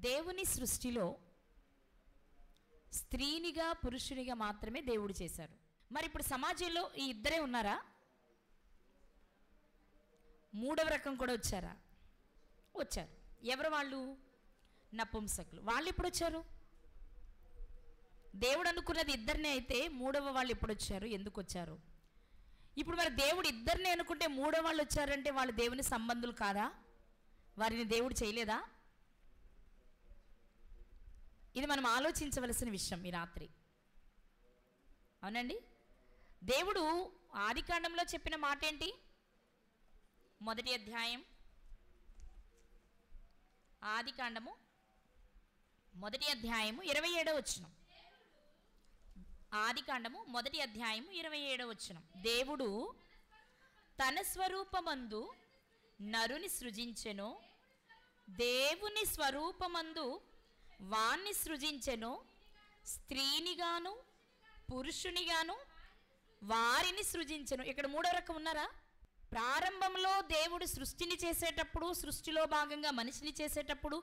దేవుని సృష్టిలో స్త్రీనిగా పురుషునిగా మాత్రమే దేవుడు చేశారు. మరి ఇప్పుడు సమాజంలో ఈ ఇద్దరే ఉన్నారా? మూడవ రకం కూడా వచ్చారా? వచ్చారు. ఎవరు వాళ్ళు? నపుంసకులు. వాళ్ళు ఎప్పుడు వచ్చారు? దేవుడు అనుకున్నది ఇద్దరినే అయితే మూడవ వాళ్ళు ఎప్పుడు వచ్చారు? ఎందుకు వచ్చారు? ఇప్పుడు మరి దేవుడు ఇద్దరిని అనుకుంటే మూడవ వాళ్ళు వచ్చారంటే వాళ్ళు దేవుని సంబంధులు కాదా? వారిని దేవుడు చేయలేదా? ఇది మనం ఆలోచించవలసిన విషయం ఈ రాత్రి. అవునండి. దేవుడు ఆదికాండంలో చెప్పిన మాట ఏంటి? మొదటి అధ్యాయం, ఆదికాండము మొదటి అధ్యాయము 27వ వచనం. ఆదికాండము మొదటి అధ్యాయము 27వ వచనం. దేవుడు తన స్వరూపమందు నరుని సృజించెను, దేవుని స్వరూపమందు వాణ్ణి సృజించెను, స్త్రీనిగాను పురుషునిగాను వారిని సృజించెను. ఇక్కడ మూడో రకం ఉన్నారా? ప్రారంభంలో దేవుడు సృష్టిని చేసేటప్పుడు, సృష్టిలో భాగంగా మనిషిని చేసేటప్పుడు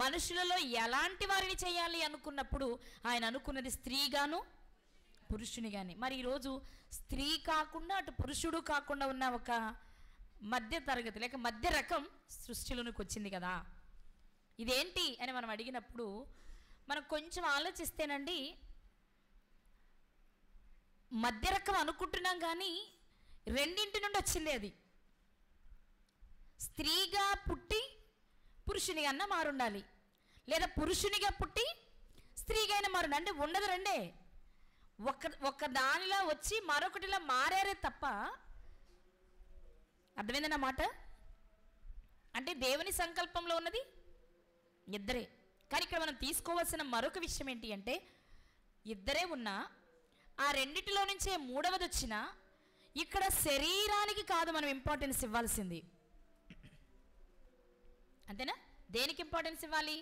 మనుషులలో ఎలాంటి వారిని చేయాలి అనుకున్నప్పుడు ఆయన అనుకున్నది స్త్రీగాను పురుషుని కానీ. మరి ఈరోజు స్త్రీ కాకుండా అటు పురుషుడు కాకుండా ఉన్న ఒక మధ్య తరగతి లేక మధ్య రకం సృష్టిలోనికి వచ్చింది కదా. ఇదేంటి అని మనం అడిగినప్పుడు మనం కొంచెం ఆలోచిస్తేనండి, మధ్య రకం అనుకుంటున్నాం కానీ రెండింటి నుండి వచ్చింది అది. స్త్రీగా పుట్టి పురుషునిగా అన్న మారుండాలి, లేదా పురుషునిగా పుట్టి స్త్రీగా అయినా మారుండాలి. అంటే ఉండదు రెండే. ఒక దానిలో వచ్చి మరొకటిలో మారారే తప్ప. అర్థమైందన్న మాట? అంటే దేవుని సంకల్పంలో ఉన్నది ఇద్దరే. కానీ ఇక్కడ మనం తీసుకోవాల్సిన మరొక విషయం ఏంటి అంటే, ఇద్దరే ఉన్నా ఆ రెండిటిలో నుంచే మూడవది వచ్చినా ఇక్కడ శరీరానికి కాదు మనం ఇంపార్టెన్స్ ఇవ్వాల్సింది. అంతేనా? దేనికి ఇంపార్టెన్స్ ఇవ్వాలి?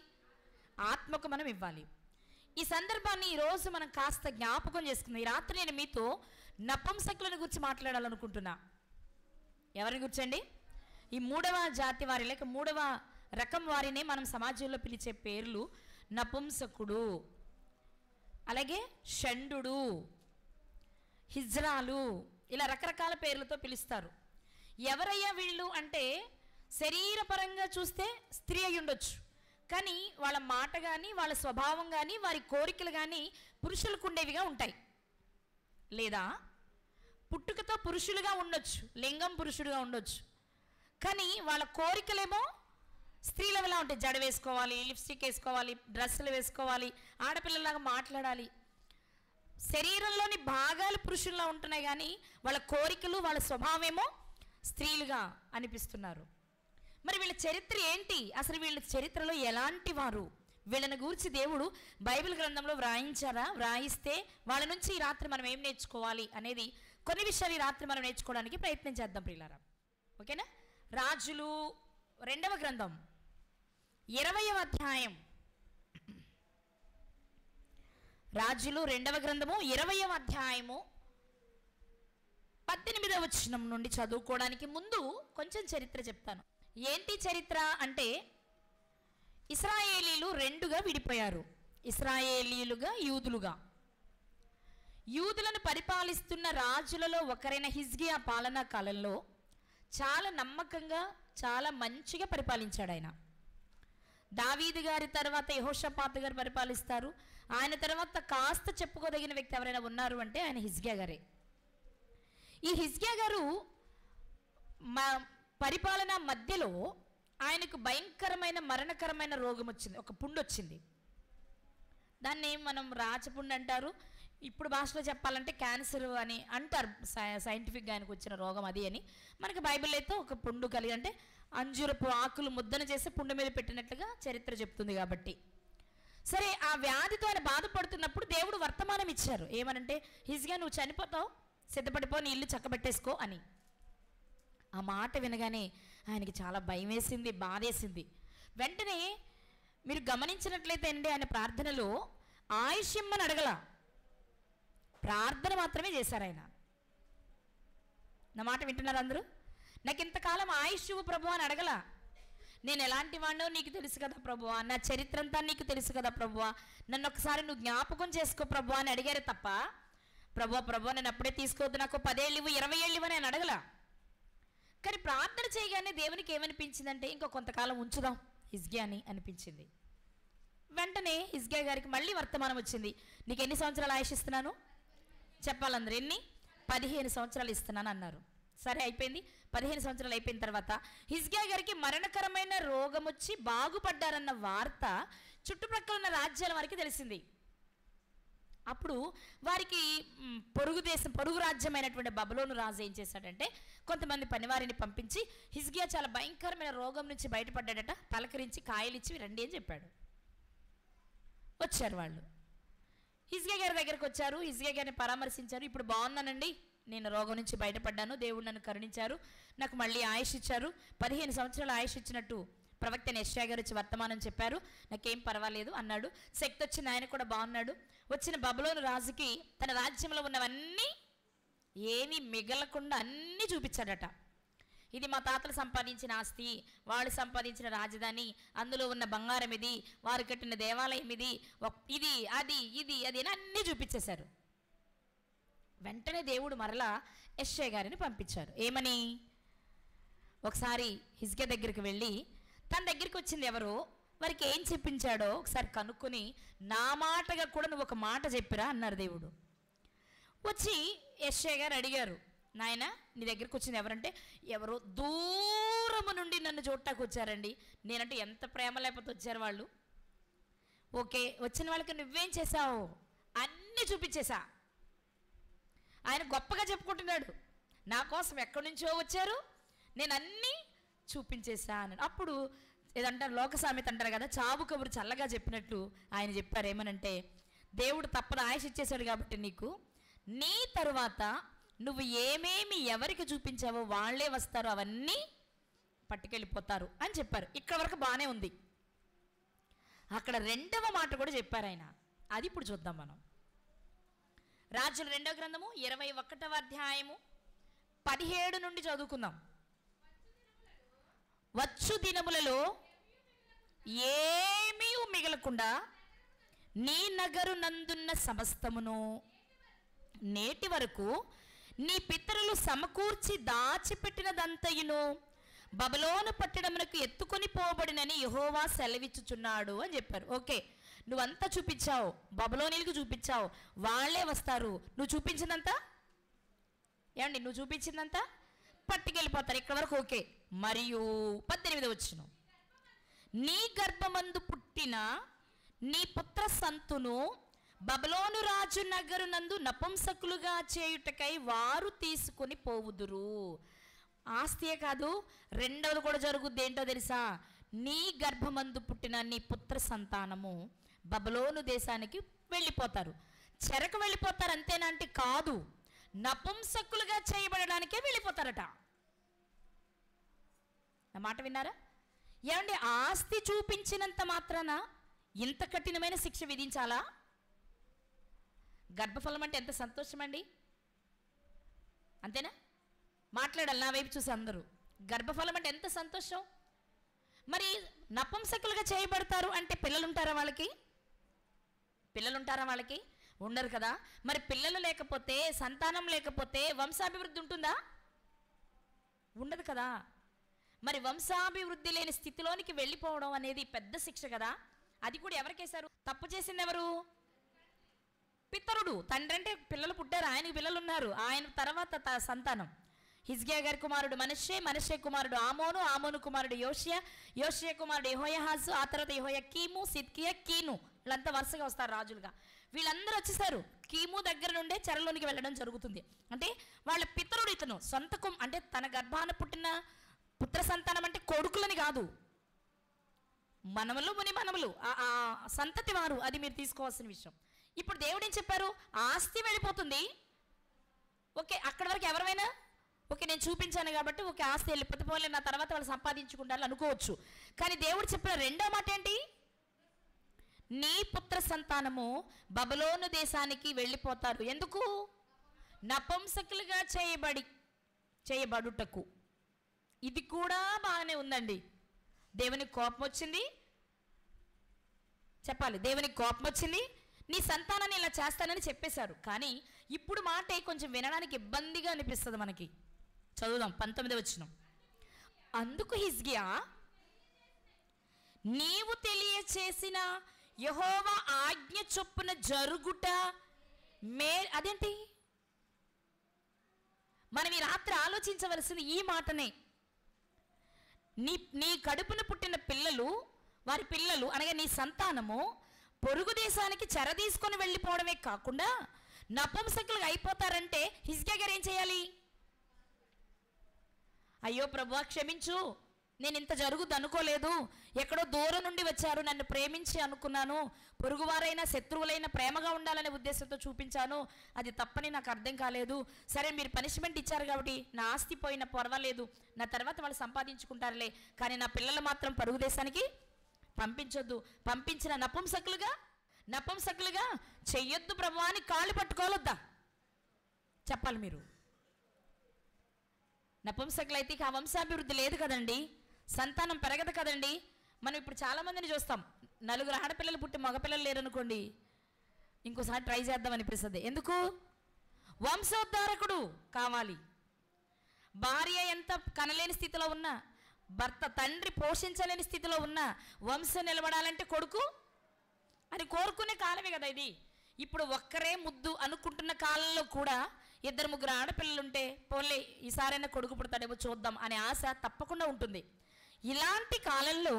ఆత్మకు మనం ఇవ్వాలి. ఈ సందర్భాన్ని ఈరోజు మనం కాస్త జ్ఞాపకం చేసుకుందాం. ఈ రాత్రి నేను మీతో నపుంసకులను గురించి మాట్లాడాలనుకుంటున్నా. ఎవరిని గుర్చండి? ఈ మూడవ జాతి వారి లేక మూడవ రకం వారినే మనం సమాజంలో పిలిచే పేర్లు నపుంసకుడు, అలాగే షండు, హిజ్రాలు, ఇలా రకరకాల పేర్లతో పిలుస్తారు. ఎవరయ్యా వీళ్ళు అంటే, శరీరపరంగా చూస్తే స్త్రీ అయి ఉండొచ్చు, కానీ వాళ్ళ మాట కానీ వాళ్ళ స్వభావం కానీ వారి కోరికలు కానీ పురుషులకు ఉండేవిగా ఉంటాయి. లేదా పుట్టుకతో పురుషులుగా ఉండొచ్చు, లింగం పురుషుడుగా ఉండొచ్చు, కానీ వాళ్ళ కోరికలేమో స్త్రీలలా ఉంటాయి. జడ వేసుకోవాలి, లిప్స్టిక్ వేసుకోవాలి, డ్రెస్సులు వేసుకోవాలి, ఆడపిల్లలాగా మాట్లాడాలి. శరీరంలోని భాగాలు పురుషుల్లా ఉంటున్నాయి కానీ వాళ్ళ కోరికలు వాళ్ళ స్వభావమేమో స్త్రీలుగా అనిపిస్తున్నారు. మరి వీళ్ళ చరిత్ర ఏంటి? అసలు వీళ్ళ చరిత్రలో ఎలాంటి వారు? వీళ్ళని గురించి దేవుడు బైబిల్ గ్రంథంలో వ్రాయించారా? వ్రాయిస్తే వాళ్ళ నుంచి ఈ రాత్రి మనం ఏం నేర్చుకోవాలి అనేది కొన్ని విషయాలు ఈ రాత్రి మనం నేర్చుకోవడానికి ప్రయత్నం చేద్దాం ప్రియులారా. ఓకేనా? రాజులు 2వ గ్రంథం 20వ అధ్యాయం. రాజులు 2వ గ్రంథము 20వ అధ్యాయము 18వ వచనం నుండి చదువుకోవడానికి ముందు కొంచెం చరిత్ర చెప్తాను. ఏంటి చరిత్ర అంటే, ఇశ్రాయేలీలు రెండుగా విడిపోయారు. ఇశ్రాయేలీలుగా, యూదులుగా. యూదులను పరిపాలిస్తున్న రాజులలో ఒకరైన హిజ్కియా పాలనా కాలంలో చాలా నమ్మకంగా చాలా మంచిగా పరిపాలించాడు ఆయన. దావీదు గారి తర్వాత యెహోషాపాతు గారు పరిపాలిస్తారు. ఆయన తర్వాత కాస్త చెప్పుకోదగిన వ్యక్తి ఎవరైనా ఉన్నారు అంటే ఆయన హిజ్కియా గారే. ఈ హిజ్కియా గారు పరిపాలన మధ్యలో ఆయనకు భయంకరమైన మరణకరమైన రోగం వచ్చింది, ఒక పుండు వచ్చింది. దాన్ని మనం రాచపుండు అంటారు, ఇప్పుడు భాషలో చెప్పాలంటే క్యాన్సర్ అని అంటారు. సైంటిఫిక్గా ఆయనకు వచ్చిన రోగం అది అని. మనకి బైబిల్లో అయితే ఒక పుండు కలిగి అంటే అంజూరపు ఆకులు ముద్దన చేసి పుండు మీద పెట్టినట్లుగా చరిత్ర చెప్తుంది. కాబట్టి సరే, ఆ వ్యాధితో ఆయన బాధపడుతున్నప్పుడు దేవుడు వర్తమానం ఇచ్చారు. ఏమనంటే, హిజ్కియా నువ్వు చనిపోతావు, సిద్ధపడిపో, నీ ఇల్లు చక్కబెట్టేసుకో అని. ఆ మాట వినగానే ఆయనకి చాలా భయం వేసింది, బాధేసింది. వెంటనే మీరు గమనించినట్లయితే అండి, ఆయన ప్రార్థనలో ఆయుష్యమ్మని అడగల, ప్రార్థన మాత్రమే చేశారు ఆయన. నా మాట వింటున్నారు అందరూ? నాకు ఇంతకాలం ఆయుష్ ప్రభు అని అడగల, నేను ఎలాంటి వాడినో నీకు తెలుసు కదా ప్రభువా, నా చరిత్ర అంతా నీకు తెలుసు కదా ప్రభువా, నన్ను ఒకసారి నువ్వు జ్ఞాపకం చేసుకో ప్రభువా అని అడిగారు తప్ప, ప్రభువా నేను అప్పుడే తీసుకోవద్దు, నాకు 10 ఏళ్ళు ఇవ్వు 20 ఏళ్ళు ఇవ్వని అని అడగల. కానీ ప్రార్థన చేయగానే దేవునికి ఏమనిపించిందంటే ఇంకా కొంతకాలం ఉంచుదాం హిజ్కియాని అనిపించింది. వెంటనే హిజ్కియా గారికి మళ్ళీ వర్తమానం వచ్చింది, నీకు ఎన్ని సంవత్సరాలు ఆయుష్ ఇస్తున్నాను చెప్పాలందరూ, ఎన్ని 15 సంవత్సరాలు ఇస్తున్నాను అన్నారు. సరే అయిపోయింది. 15 సంవత్సరాలు అయిపోయిన తర్వాత హిజ్కియా గారికి మరణకరమైన రోగం వచ్చి బాగుపడ్డారన్న వార్త చుట్టుప్రక్కల ఉన్న రాజ్యాల వారికి తెలిసింది. అప్పుడు వారికి పొరుగు రాజ్యమైనటువంటి బబులోను రాజు ఏం చేశాడంటే కొంతమంది పనివారిని పంపించి హిజ్కియా చాలా భయంకరమైన రోగం నుంచి బయటపడ్డాడట, పలకరించి కాయలిచ్చి రండి అని చెప్పాడు. వచ్చారు వాళ్ళు, హిజ్కియా గారి దగ్గరకు వచ్చారు, హిజ్కియా గారిని పరామర్శించారు. ఇప్పుడు బాగున్నానండి, నేను రోగం నుంచి బయటపడ్డాను, దేవుడు నన్ను కరుణించారు, నాకు మళ్ళీ ఆయుష్ ఇచ్చారు, 15 సంవత్సరాలు ఆయుష్ ఇచ్చినట్టు ప్రవక్త యెషయా గారు వచ్చి వర్తమానం చెప్పారు, నాకేం పర్వాలేదు అన్నాడు. శక్తి వచ్చిన ఆయన కూడా బాగున్నాడు. వచ్చిన బబులోను రాజుకి తన రాజ్యంలో ఉన్నవన్నీ ఏమీ మిగలకుండా అన్నీ చూపించాడట. ఇది మా తాతలు సంపాదించిన ఆస్తి, వాళ్ళు సంపాదించిన రాజధాని, అందులో ఉన్న బంగారం ఇది, వారు కట్టిన దేవాలయం ఇది, ఇది అది ఇది అది అని అన్నీ చూపించేశారు. వెంటనే దేవుడు మరలా యెషయా గారిని పంపించారు. ఏమని? ఒకసారి హిజ్కియా దగ్గరికి వెళ్ళి తన దగ్గరికి వచ్చింది ఎవరో, వారికి ఏం చెప్పించాడో ఒకసారి కనుక్కొని నా మాటగా కూడా నువ్వు ఒక మాట చెప్పిరా అన్నారు దేవుడు. వచ్చి యెషయా గారు అడిగారు, నాయన నీ దగ్గరికి వచ్చింది ఎవరంటే, ఎవరో దూరము నుండి నన్ను చూడటానికి వచ్చారండి, నేనంటే ఎంత ప్రేమ లేకపోతే వచ్చారు వాళ్ళు. ఓకే, వచ్చిన వాళ్ళకి నువ్వేం చేశావు? అన్నీ చూపించేశా. ఆయన గొప్పగా చెప్పుకుంటున్నాడు, నా కోసం ఎక్కడి నుంచో వచ్చారు, నేను అన్నీ చూపించేశా అని. అప్పుడు ఏదంటారు, లోక సామెత అంటారు కదా, చావు కబురు చల్లగా చెప్పినట్లు ఆయన చెప్పారు. ఏమనంటే, దేవుడు తప్పదు ఆయుష్ ఇచ్చేశాడు కాబట్టి నీకు, నీ తరువాత నువ్వు ఏమేమి ఎవరికి చూపించావో వాళ్ళే వస్తారు, అవన్నీ పట్టుకెళ్ళిపోతారు అని చెప్పారు. ఇక్కడ వరకు బాగానే ఉంది. అక్కడ రెండవ మాట కూడా చెప్పారు ఆయన, అది ఇప్పుడు చూద్దాం మనం. రాజుల 2వ గ్రంథము 21వ అధ్యాయము 17 నుండి చదువుకుందాం. వచ్చు దినములలో ఏమీ మిగలకుండా నీ నగరు నందున్న సమస్తమును నేటి వరకు నీ పితరులు సమకూర్చి దాచిపెట్టినదంతయును బబులోను పట్టణమునకు ఎత్తుకొని పోబడినని యెహోవా సెలవిచ్చుచున్నాడు అని చెప్పారు. ఓకే, నువ్వంతా చూపించావు, బబులోనీలకు చూపించావు, వాళ్ళే వస్తారు, నువ్వు చూపించిందంతా ఏమండి, నువ్వు చూపించిందంతా పట్టుకెళ్ళిపోతారు. ఇక్కడ వరకు ఓకే. మరియు 18వ వచనం, నీ గర్భమందు పుట్టిన నీ పుత్ర సంతును బబులోను రాజు నగరు నందు నపుంసకులుగా చేయుటకై వారు తీసుకొని పోవుదురు. ఆస్తియే కాదు, రెండవది కూడా జరుగుద్ది. ఏంటో తెలుసా? నీ గర్భమందు పుట్టిన నీ పుత్ర సంతానము బబులోను దేశానికి వెళ్ళిపోతారు. చెరకు వెళ్ళిపోతారు అంతేనా అంటే కాదు, నపుంసకులుగా చేయబడడానికే వెళ్ళిపోతారట. నా మాట విన్నారా? ఏమండి, ఆస్తి చూపించినంత మాత్రాన ఇంత కఠినమైన శిక్ష విధించాలా? గర్భఫలం అంటే ఎంత సంతోషం అండి, అంతేనా? మాట్లాడాలి నా వైపు చూసి అందరూ. గర్భఫలం అంటే ఎంత సంతోషం. మరి నపుంసకులుగా చేయబడతారు అంటే పిల్లలుంటారా వాళ్ళకి? పిల్లలుంటారా వాళ్ళకి? ఉండరు కదా. మరి పిల్లలు లేకపోతే, సంతానం లేకపోతే వంశాభివృద్ధి ఉంటుందా? ఉండదు కదా. మరి వంశాభివృద్ధి లేని స్థితిలోనికి వెళ్ళిపోవడం అనేది పెద్ద శిక్ష కదా. అది కూడా ఎవరికేశారు? తప్పు చేసింది ఎవరు? పితరుడు. తండ్రి అంటే పిల్లలు పుట్టారు, ఆయనకి పిల్లలు ఉన్నారు, ఆయన తర్వాత సంతానం. హిజ్కియా గారి కుమారుడు మనష్షే, మనష్షే కుమారుడు ఆమోను, ఆమోను కుమారుడు యోషియా, యోషియా కుమారుడు యెహోయాహాజు, ఆ తర్వాత యెహోయాకీము, సిద్కియా, కీను. వీళ్ళంతా వరుసగా వస్తారు రాజులుగా. వీళ్ళందరూ వచ్చేసారు. కీము దగ్గర నుండే చెరలోనికి వెళ్ళడం జరుగుతుంది. అంటే వాళ్ళ పితరుడు ఇతను. సొంత అంటే తన గర్భాన పుట్టిన పుత్ర సంతానం అంటే కొడుకులని కాదు, మనములు ముని మనములు, ఆ సంతతి వారు. అది మీరు తీసుకోవాల్సిన విషయం. ఇప్పుడు దేవుడు ఏం చెప్పారు? ఆస్తి వెళ్ళిపోతుంది. ఓకే, అక్కడి వరకు ఎవరైనా ఓకే, నేను చూపించాను కాబట్టి ఓకే, ఆస్తి వెళ్ళిపోతే పోలే, నా తర్వాత వాళ్ళు సంపాదించుకుంటారు అనుకోవచ్చు. కానీ దేవుడు చెప్పిన రెండో మాట ఏంటి? నీ పుత్ర సంతానము బబులోను దేశానికి వెళ్ళిపోతారు. ఎందుకు? నపుంసకులుగా చేయబడుటకు. ఇది కూడా బాగానే ఉందండి. దేవునికి కోపం వచ్చింది, చెప్పాలి, దేవునికి కోపం వచ్చింది, నీ సంతానాన్ని ఇలా చేస్తానని చెప్పేశారు. కానీ ఇప్పుడు మాట కొంచెం వినడానికి ఇబ్బందిగా అనిపిస్తుంది మనకి. చదువుదాం 19వ వచనం. అందుకు హిజ్కియా, నీవు తెలియచేసిన యెహోవా ఆజ్ఞ చొప్పున జరుగుట అదేంటి, మనం ఈ రాత్రి ఆలోచించవలసింది ఈ మాటనే. నీ కడుపున పుట్టిన పిల్లలు, వారి పిల్లలు అనగా నీ సంతానము పొరుగు దేశానికి చెర తీసుకొని వెళ్ళిపోవడమే కాకుండా నపుంసకులుగా అయిపోతారంటే హిజ్కియా గారు ఏం చేయాలి? అయ్యో ప్రభువా క్షమించు, నేను ఇంత జరుగుద్ది అనుకోలేదు, ఎక్కడో దూరం నుండి వచ్చారు, నన్ను ప్రేమించి అనుకున్నాను, పొరుగువారైనా శత్రువులైనా ప్రేమగా ఉండాలనే ఉద్దేశంతో చూపించాను, అది తప్పని నాకు అర్థం కాలేదు. సరే మీరు పనిష్మెంట్ ఇచ్చారు కాబట్టి నా ఆస్తి పోయినా పర్వాలేదు, నా తర్వాత వాళ్ళు సంపాదించుకుంటారులే, కానీ నా పిల్లలు మాత్రం పొరుగు దేశానికి పంపించొద్దు, పంపించిన నపుంసకులుగా చెయ్యొద్దు ప్రభువా అని కాళ్ళు పట్టుకోవద్దా? చెప్పాలి మీరు. నపుంసకులైతే ఆ వంశాభివృద్ధి లేదు కదండి, సంతానం పెరగదు కదండి. మనం ఇప్పుడు చాలామందిని చూస్తాం, 4 ఆడపిల్లలు పుట్టి మగపిల్లలు లేరనుకోండి, ఇంకోసారి ట్రై చేద్దాం అనిపిస్తుంది. ఎందుకు? వంశోద్ధారకుడు కావాలి. భార్య ఎంత కనలేని స్థితిలో ఉన్నా, భర్త తండ్రి పోషించలేని స్థితిలో ఉన్నా వంశం నిలబడాలంటే కొడుకు అని కోరుకునే కాలమే కదా ఇది. ఇప్పుడు ఒక్కరే ముద్దు అనుకుంటున్న కాలంలో కూడా 2-3 ఆడపిల్లలుంటే పోలే ఈసారైనా కొడుకు పుడతాడేమో చూద్దాం అనే ఆశ తప్పకుండా ఉంటుంది. ఇలాంటి కాలంలో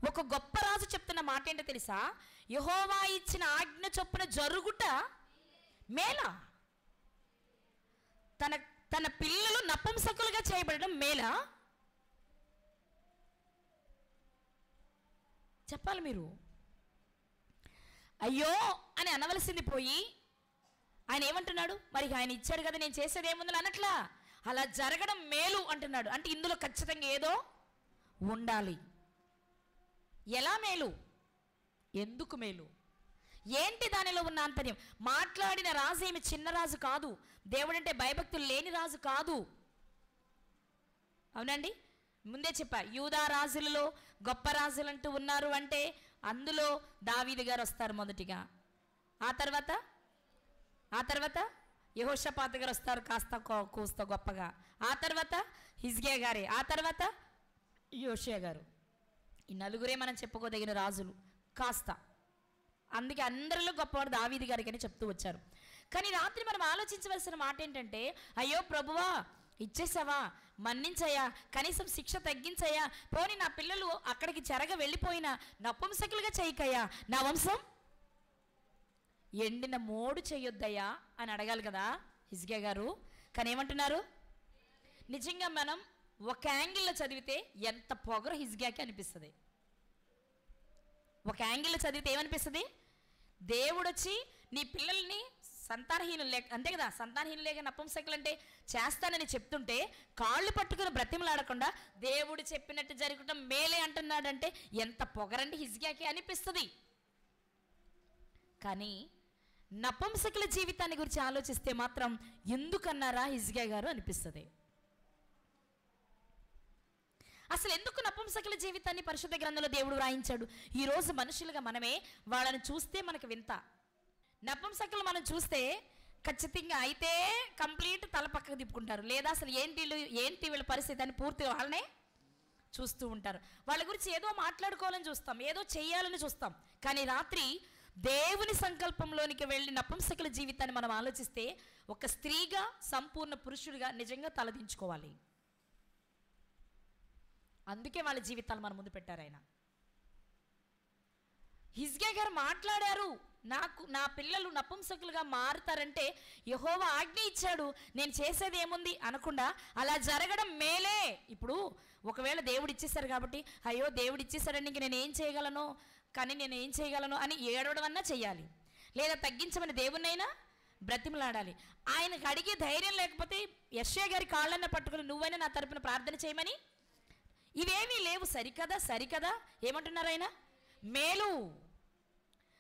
ఒక గొప్ప రాజు చెప్తున్న మాట ఏంటో తెలుసా? యెహోవా ఇచ్చిన ఆజ్ఞ చొప్పున జరుగుట మేలా, తన పిల్లలు నపుంసకులుగా చేయబడడం మేలా? చెప్పాలి మీరు. అయ్యో అని అనవలసింది పోయి ఆయన ఏమంటున్నాడు? మరి ఆయన ఇచ్చాడు కదా, నేను చేసేది ఏముందని అనట్లా, అలా జరగడం మేలు అంటున్నాడు. అంటే ఇందులో ఖచ్చితంగా ఏదో ఉండాలి. ఎలా మేలు? ఎందుకు మేలు? ఏంటి దానిలో ఉన్న ఆంతర్యం? మాట్లాడిన రాజు ఏమి చిన్న రాజు కాదు, దేవుడంటే భయభక్తులు లేని రాజు కాదు. అవునండి, ముందే చెప్పా, యూదా రాజులలో గొప్ప రాజులు అంటూ ఉన్నారు అంటే అందులో దావీదు గారు వస్తారు మొదటిగా, ఆ తర్వాత యెహోషాపాతు గారు వస్తారు కాస్త కూస్త గొప్పగా, ఆ తర్వాత హిజ్కియా గారే, ఆ తర్వాత యోషియా గారు. ఈ నలుగురే మనం చెప్పుకోదగిన రాజులు కాస్త. అందుకే అందరిలో గొప్పవాడు దావీదు గారికి అని చెప్తూ వచ్చారు. కానీ రాత్రి మనం ఆలోచించవలసిన మాట ఏంటంటే, అయ్యో ప్రభువా ఇచ్చేసావా, మన్నించయ్యా, కనీసం శిక్ష తగ్గించయ్యా, పోనీ నా పిల్లలు అక్కడికి చెరగ వెళ్ళిపోయినా నపుంసకులుగా చేయకయ్యా, నా వంశం ఎండిన మోడు చేయొద్దయ్యా అని అడగాలి కదా హిజ్కియా గారు. కానీ ఏమంటున్నారు? నిజంగా మనం ఒక యాంగిల్లో చదివితే ఎంత పొగరు హిజ్కియాకి అనిపిస్తుంది. ఒక యాంగిల్లో చదివితే ఏమనిపిస్తుంది? దేవుడు వచ్చి నీ పిల్లల్ని సంతానహీనులు లేక, అంతే కదా, సంతానహీనులు లేక నపుంసకులు అంటే చేస్తానని చెప్తుంటే కాళ్ళు పట్టుకుని బ్రతిమలాడకుండా దేవుడు చెప్పినట్టు జరగటం మేలే అంటున్నాడంటే ఎంత పొగరండి హిజ్కియాకి అనిపిస్తుంది. కానీ నపుంసకుల జీవితాన్ని గురించి ఆలోచిస్తే మాత్రం ఎందుకన్నారా హిజ్కియా గారు అనిపిస్తుంది. అసలు ఎందుకు నపుంసకుల జీవితాన్ని పరిశుద్ధ గ్రంథంలో దేవుడు వ్రాయించాడు? ఈరోజు మనుషులుగా మనమే వాళ్ళని చూస్తే మనకు వింత. నపుంసకులు మనం చూస్తే ఖచ్చితంగా అయితే కంప్లీట్ తల పక్కకు తిప్పుకుంటారు, లేదా అసలు ఏంటి వీళ్ళ పరిస్థితి అని పూర్తిగా వాళ్ళనే చూస్తూ ఉంటారు. వాళ్ళ గురించి ఏదో మాట్లాడుకోవాలని చూస్తాం, ఏదో చెయ్యాలని చూస్తాం. కానీ రాత్రి దేవుని సంకల్పంలోనికి వెళ్ళి నపుంసకుల జీవితాన్ని మనం ఆలోచిస్తే ఒక స్త్రీగా, సంపూర్ణ పురుషుడిగా నిజంగా తలదించుకోవాలి. అందుకే వాళ్ళ జీవితాలు మన ముందు పెట్టారు ఆయన. హిజ్కియా గారు మాట్లాడారు, నా పిల్లలు నపుంసకులుగా మారుతారంటే యెహోవా ఆజ్ఞ ఇచ్చాడు, నేను చేసేది ఏముంది అనకుండా అలా జరగడం మేలే. ఇప్పుడు ఒకవేళ దేవుడు ఇచ్చేసారు కాబట్టి అయ్యో దేవుడు ఇచ్చేసాడని ఇంక నేను ఏం చేయగలను అని ఏడవడమన్నా చెయ్యాలి, లేదా తగ్గించమని దేవుణ్ణైనా బ్రతిమలాడాలి. ఆయనకు అడిగే ధైర్యం లేకపోతే యెషయా గారి కాళ్ళన్న పట్టుకుని నువ్వైనా నా తరపున ప్రార్థన చేయమని, ఇవేమీ లేవు. సరికదా ఏమంటున్నారు ఆయన? మేలు,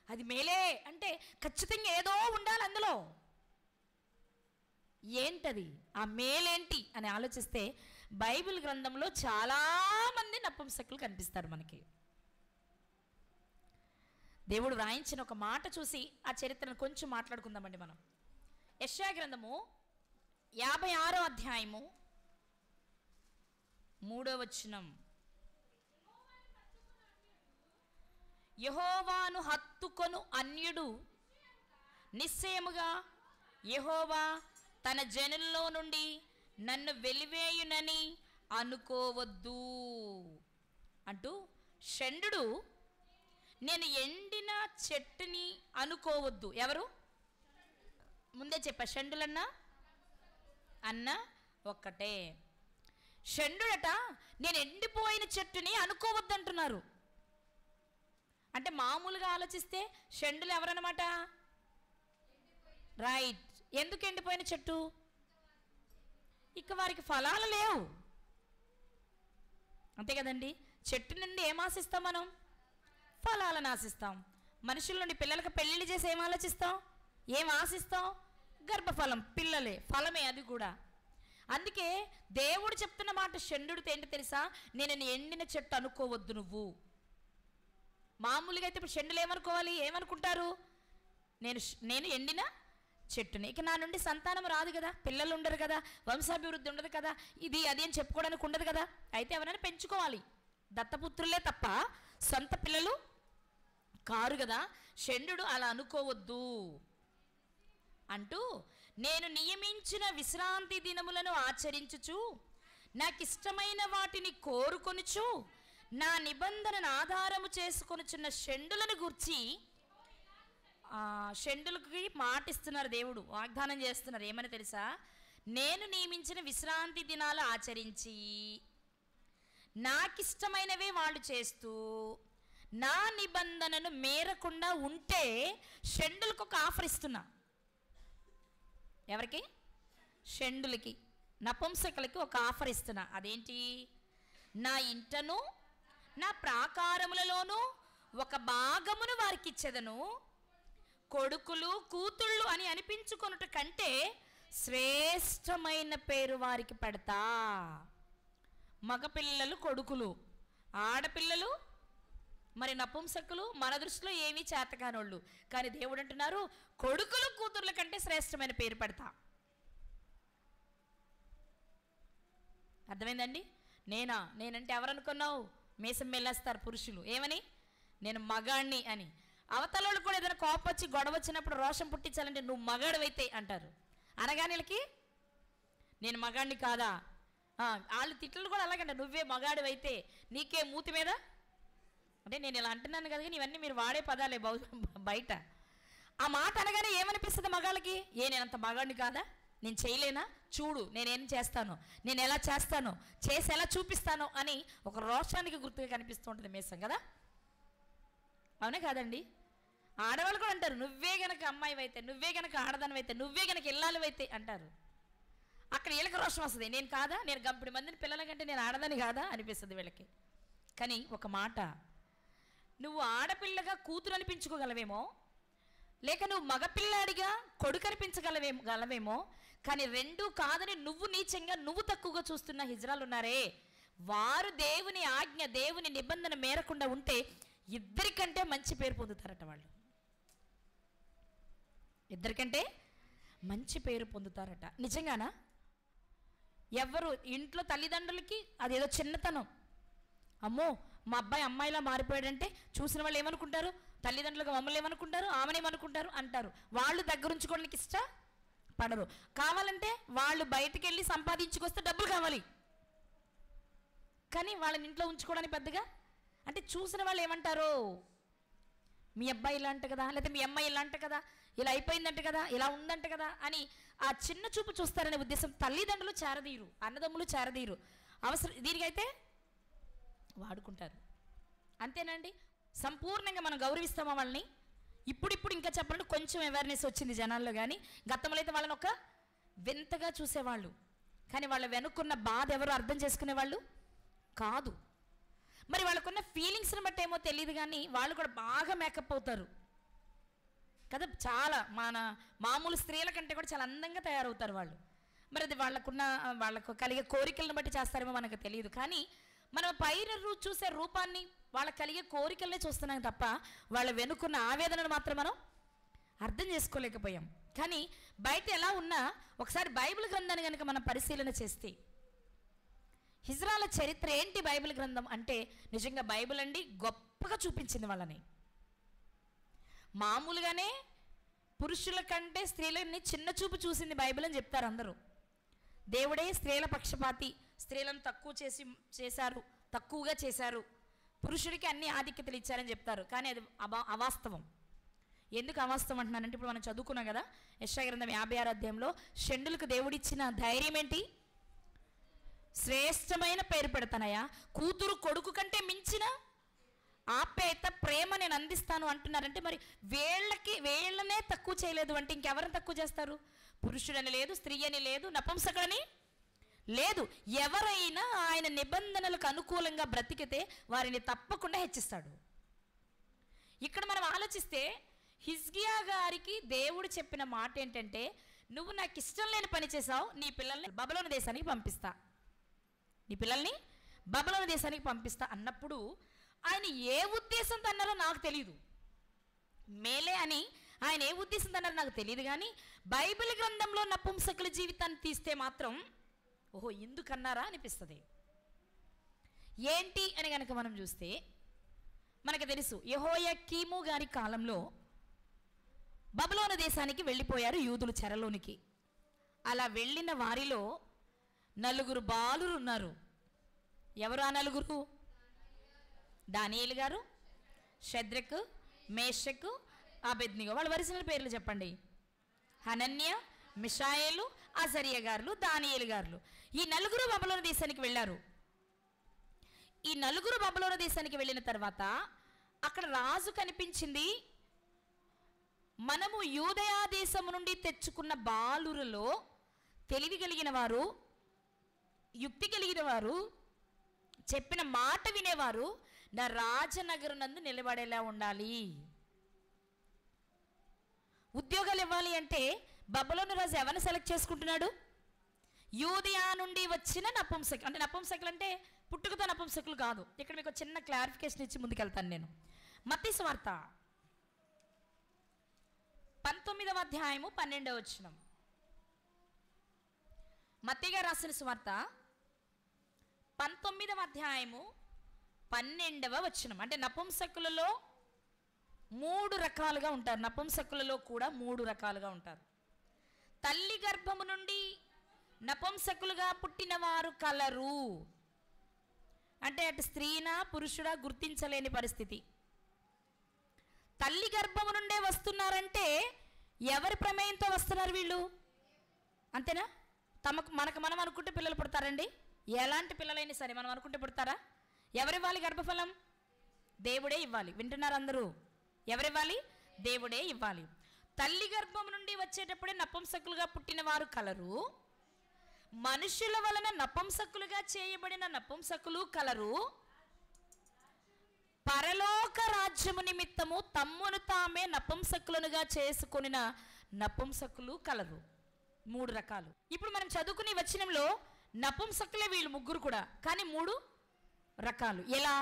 అది మేలే అంటే ఖచ్చితంగా ఏదో ఉండాలి అందులో. ఏంటది? ఆ మేలేంటి అని ఆలోచిస్తే బైబిల్ గ్రంథంలో చాలా మంది నపుంసకులు కనిపిస్తారు మనకి. దేవుడు వ్రాయించిన ఒక మాట చూసి ఆ చరిత్రను కొంచెం మాట్లాడుకుందామండి మనం. యెషయా గ్రంథము 56వ అధ్యాయము 3వ వచనం. యెహోవాను హత్తుకొను అన్యుడు నిశ్చయముగా యెహోవా తన జనుల్లో నుండి నన్ను వెలివేయునని అనుకోవద్దు అంటూ షండు నేను ఎండిన చెట్టుని అనుకోవద్దు. ఎవరు? ముందే చెప్పా, షండులన్నా అన్న ఒక్కటే. షండుడట నేను ఎండిపోయిన చెట్టుని అనుకోవద్దు అంటున్నారు. అంటే మామూలుగా ఆలోచిస్తే షండులు ఎవరన్నమాట? రైట్. ఎందుకు ఎండిపోయిన చెట్టు? ఇక వారికి ఫలాలు లేవు, అంతే కదండి. చెట్టు నుండి ఏం ఆశిస్తాం మనం? ఫలాలను ఆశిస్తాం. మనుషుల నుండి పిల్లలకు పెళ్ళిళ్ళు చేసి ఏం ఆలోచిస్తాం? ఏం ఆశిస్తాం? గర్భఫలం, పిల్లలే, ఫలమే అది కూడా. అందుకే దేవుడు చెప్తున్న మాట షండుడితో ఏంటి తెలుసా? నేను ఎండిన చెట్టు అనుకోవద్దు నువ్వు. మామూలుగా అయితే ఇప్పుడు షండులు ఏమనుకోవాలి? ఏమనుకుంటారు? నేను ఎండిన చెట్టుని, ఇక నా నుండి సంతానం రాదు కదా, పిల్లలు ఉండరు కదా, వంశాభివృద్ధి ఉండదు కదా, ఇది అది అని చెప్పుకోవడానికి ఉండదు కదా. అయితే ఎవరైనా పెంచుకోవాలి, దత్తపుత్రులే తప్ప సొంత పిల్లలు కారు కదా. షండు అలా అనుకోవద్దు అంటూ నేను నియమించిన విశ్రాంతి దినములను ఆచరించుచు నాకు ఇష్టమైన వాటిని కోరుకొనుచు నా నిబంధనను ఆధారము చేసుకొనుచున్న షండులను గూర్చి షండులకి మాటిస్తున్నారు. దేవుడు వాగ్దానం చేస్తున్నారు. ఏమని తెలుసా? నేను నియమించిన విశ్రాంతి దినాలు ఆచరించి నాకిష్టమైనవే వాళ్ళు చేస్తూ నా నిబంధనను మేరకుండా ఉంటే షండులకు ఒక ఆఫర్ ఇస్తున్నా. ఎవరికి? షండులకి, నపుంసకులకి ఒక ఆఫర్ ఇస్తున్నా. అదేంటి? నా ఇంటను నా ప్రాకారములలోనూ ఒక భాగమును వారికి ఇచ్చేదను, కొడుకులు కూతుళ్ళు అని అనిపించుకొనుట కంటే శ్రేష్టమైన పేరు వారికి పెడతా. మగపిల్లలు కొడుకులు, ఆడపిల్లలు మరి నపుంసకులు మన దృష్టిలో ఏమీ చేతకానోళ్ళు. కానీ దేవుడు అంటున్నారు కొడుకులు కూతుర్ల కంటే శ్రేష్టమైన పేరు పెడతా. అర్థమైందండి? నేనంటే ఎవరనుకున్నావు? మీసం మెల్లేస్తారు పురుషులు. ఏమని? నేను మగాణ్ణి అని. అవతలోళ్ళు కూడా ఏదైనా కోపం వచ్చి గొడవ వచ్చినప్పుడు రోషం పుట్టించాలంటే నువ్వు మగాడివైతే అంటారు. అనగానే వీళ్ళకి నేను మగాడిని కాదా? వాళ్ళు తిట్లు కూడా అలాగంట, నువ్వే మగాడివైతే నీకే మూతి మీద. అంటే నేను ఇలా అంటున్నాను కదా, ఇవన్నీ మీరు వాడే పదాలే బయట. ఆ మాట అనగానే ఏమనిపిస్తుంది మగాళ్ళకి? నేనంత మగాడిని కాదా? నేను చేయలేనా? చూడు నేనేం చేస్తాను, నేను ఎలా చేస్తాను, చేసి ఎలా చూపిస్తాను అని ఒక రోషానికి గుర్తుగా కనిపిస్తూ ఉంటుంది మీసం కదా. అవునే కాదండి? ఆడవాళ్ళు కూడా అంటారు నువ్వే గనక అమ్మాయివైతే, నువ్వే గనక ఆడదానివైతే, నువ్వే గనక ఇల్లాలివైతే అంటారు. అక్కడ వీళ్ళకి రోషం వస్తుంది. నేను కాదా? నేను గంపిడి మందిని పిల్లల కంటే నేను ఆడదాని కాదా అనిపిస్తుంది వీళ్ళకి. కానీ ఒక మాట, నువ్వు ఆడపిల్లగా కూతురు అనిపించుకోగలవేమో, లేక నువ్వు మగపిల్లాడిగా కొడుకు అనిపించగలవేమో, కానీ రెండూ కాదని నువ్వు నీచంగా నువ్వు తక్కువగా చూస్తున్న హిజ్రాలు ఉన్నారే, వారు దేవుని ఆజ్ఞ దేవుని నిబంధన మేరకుండా ఉంటే ఇద్దరికంటే మంచి పేరు పొందుతారట. వాళ్ళు ఇద్దరికంటే మంచి పేరు పొందుతారట. నిజంగానా? ఎవరు ఇంట్లో తల్లిదండ్రులకి అదేదో చిన్నతనం, అమ్మో మా అబ్బాయి అమ్మాయిలా మారిపోయాడంటే చూసిన వాళ్ళు ఏమనుకుంటారు? తల్లిదండ్రులుగా మమ్మల్ని ఏమనుకుంటారు, ఆమెనేమనుకుంటారు అంటారు. వాళ్ళు దగ్గరుంచుకోవడానికి ఇష్టపడరు. కావాలంటే వాళ్ళు బయటికి వెళ్ళి సంపాదించుకొస్తే డబ్బులు కావాలి, కానీ వాళ్ళని ఇంట్లో ఉంచుకోవడానికి పెద్దగా అంటే చూసిన వాళ్ళు ఏమంటారు? మీ అబ్బాయి ఇలా అంట కదా, లేకపోతే మీ అమ్మాయి ఇలా అంట కదా, ఇలా అయిపోయిందంట కదా, ఇలా ఉందంట కదా అని ఆ చిన్న చూపు చూస్తారనే ఉద్దేశం తల్లిదండ్రులు చేరదీరు, అన్నదమ్ములు చేరదీరు. అవసరం దీనికైతే వాడుకుంటారు. అంతేనండి? సంపూర్ణంగా మనం గౌరవిస్తామా వాళ్ళని? ఇప్పుడు ఇంకా చెప్పాలంటే కొంచెం అవేర్నెస్ వచ్చింది జనాల్లో, కానీ గతంలో అయితే వాళ్ళని ఒక వింతగా చూసేవాళ్ళు. కానీ వాళ్ళ వెనుక్కున్న బాధ ఎవరు అర్థం చేసుకునేవాళ్ళు కాదు. మరి వాళ్ళకున్న ఫీలింగ్స్ని బట్టి ఏమో తెలియదు, కానీ వాళ్ళు కూడా బాగా మేకప్ అవుతారు కదా. చాలా మన మామూలు స్త్రీల కంటే కూడా చాలా అందంగా తయారవుతారు వాళ్ళు. మరి అది వాళ్ళకు కలిగే కోరికలను బట్టి చేస్తారేమో మనకు తెలియదు. కానీ మనం పైన చూసే రూపాన్ని, వాళ్ళకి కలిగే కోరికలనే చూస్తున్నాం తప్ప వాళ్ళ వెనుకున్న ఆవేదనను మాత్రం మనం అర్థం చేసుకోలేకపోయాం. కానీ బయట ఎలా ఉన్నా ఒకసారి బైబిల్ గ్రంథాన్ని కనుక మనం పరిశీలన చేస్తే, హిజ్రాల చరిత్ర ఏంటి బైబిల్ గ్రంథం అంటే నిజంగా బైబిల్ అండి గొప్పగా చూపించింది వాళ్ళని. మామూలుగానే పురుషుల కంటే స్త్రీలని చిన్న చూపు చూసింది బైబిల్ అని చెప్తారు అందరూ. దేవుడే స్త్రీల పక్షపాతి, స్త్రీలను తక్కువగా చేశారు, పురుషుడికి అన్ని ఆధిక్యతలు ఇచ్చారని చెప్తారు. కానీ అది అవాస్తవం. ఎందుకు అవాస్తవం అంటున్నానంటే, ఇప్పుడు మనం చదువుకున్నాం కదా యెషయా గ్రంథం 56 అధ్యాయంలో, షండులకు దేవుడిచ్చిన ధైర్యం ఏంటి? శ్రేష్టమైన పేరు పెడతానయ్యా, కూతురు కొడుకు కంటే మించిన ఆప్యాయత ప్రేమ నేను అందిస్తాను అంటున్నారంటే, మరి వీళ్ళనే తక్కువ చేయలేదు అంటే ఇంకెవరిని తక్కువ చేస్తారు? పురుషుడని లేదు, స్త్రీ అని లేదు, నపుంసకుడని లేదు. ఎవరైనా ఆయన నిబంధనలకు అనుకూలంగా బ్రతికితే వారిని తప్పకుండా హెచ్చిస్తాడు. ఇక్కడ మనం ఆలోచిస్తే హిజ్కియా గారికి దేవుడు చెప్పిన మాట ఏంటంటే, నువ్వు నాకు ఇష్టం లేని పని చేసావు, నీ పిల్లల్ని బబులోను దేశానికి పంపిస్తా, నీ పిల్లల్ని బబులోను దేశానికి పంపిస్తా అన్నప్పుడు ఆయన ఏ ఉద్దేశంతో అన్నారో నాకు తెలియదు. మేలే అని ఆయన ఏ ఉద్దేశంతో అన్నారో నాకు తెలియదు. కానీ బైబిల్ గ్రంథంలో నపుంసకుల జీవితాన్ని తీస్తే మాత్రం ఓహో ఎందుకన్నారా అనిపిస్తుంది. ఏంటి అని కనుక మనం చూస్తే మనకు తెలుసు, యెహోయాకీము గారి కాలంలో బబులోను దేశానికి వెళ్ళిపోయారు యూదులు చెరలోనికి. అలా వెళ్ళిన వారిలో 4 బాలురు ఉన్నారు. ఎవరు ఆ 4? దానియేలు గారు, షద్రకు, మేషకు, అబేద్నెగో. వాళ్ళ వరుసల పేర్లు చెప్పండి. హనన్య, మిషాయేలు, అజరియా గారు, దానియేలు గారు. ఈ 4 బబులోను దేశానికి వెళ్ళారు. ఈ 4 బబులోను దేశానికి వెళ్ళిన తర్వాత అక్కడ రాజు కనిపించింది. మనము యూదయా దేశము నుండి తెచ్చుకున్న బాలురులో తెలివి కలిగిన వారు, యుక్తి కలిగిన వారు, చెప్పిన మాట వినేవారు నా రాజనగరం నందు నిలబడేలా ఉండాలి. ఉద్యోగాలు ఇవ్వాలి అంటే బబులోను రాజు ఎవరిని సెలెక్ట్ చేసుకుంటున్నాడు? యూదయా నుండి వచ్చిన నపుంసకులు. అంటే నపుంసకులు అంటే పుట్టుకతో నపుంసకులు కాదు. ఇక్కడ మీకు చిన్న క్లారిఫికేషన్ ఇచ్చి ముందుకెళ్తాను నేను. మత్తయి సువార్త 19వ అధ్యాయము 12వ వచనం. మత్తయి గారు రాసిన సువార్త 19వ అధ్యాయము 12వ వచనం. అంటే నపుంసకులలో 3 రకాలుగా ఉంటారు. నపుంసకులలో కూడా 3 రకాలుగా ఉంటారు. తల్లి గర్భము నుండి నపుంసకులుగా పుట్టిన వారు కలరు. అంటే అటు స్త్రీనా పురుషుడా గుర్తించలేని పరిస్థితి. తల్లి గర్భము నుండే వస్తున్నారంటే ఎవరి ప్రమేయంతో వస్తున్నారు వీళ్ళు? అంతేనా? మనకు మనం అనుకుంటే పిల్లలు పుడతారండి. ఎలాంటి పిల్లలైనా సరే మనం అనుకుంటే పుడతారా? ఎవరివ్వాలి గర్భఫలం? దేవుడే ఇవ్వాలి. వింటున్నారు అందరూ? ఎవరివ్వాలి? దేవుడే ఇవ్వాలి. తల్లి గర్భం నుండి వచ్చేటప్పుడే నపుంసకులుగా పుట్టిన వారు కలరు. మనుషుల వలన నపుంసకులుగా చేయబడిన నపుంసకులు కలరు. పరలోక రాజ్యము నిమిత్తము తమ్మును తామే నపుంసకులనుగా చేసుకొనిన నపుంసకులు కలరు. 3 రకాలు. ఇప్పుడు మనం చదువుకునే వచనంలో నపుంసకులే వీళ్ళు 3 కూడా, కానీ 3 రకాలు. ఎలా?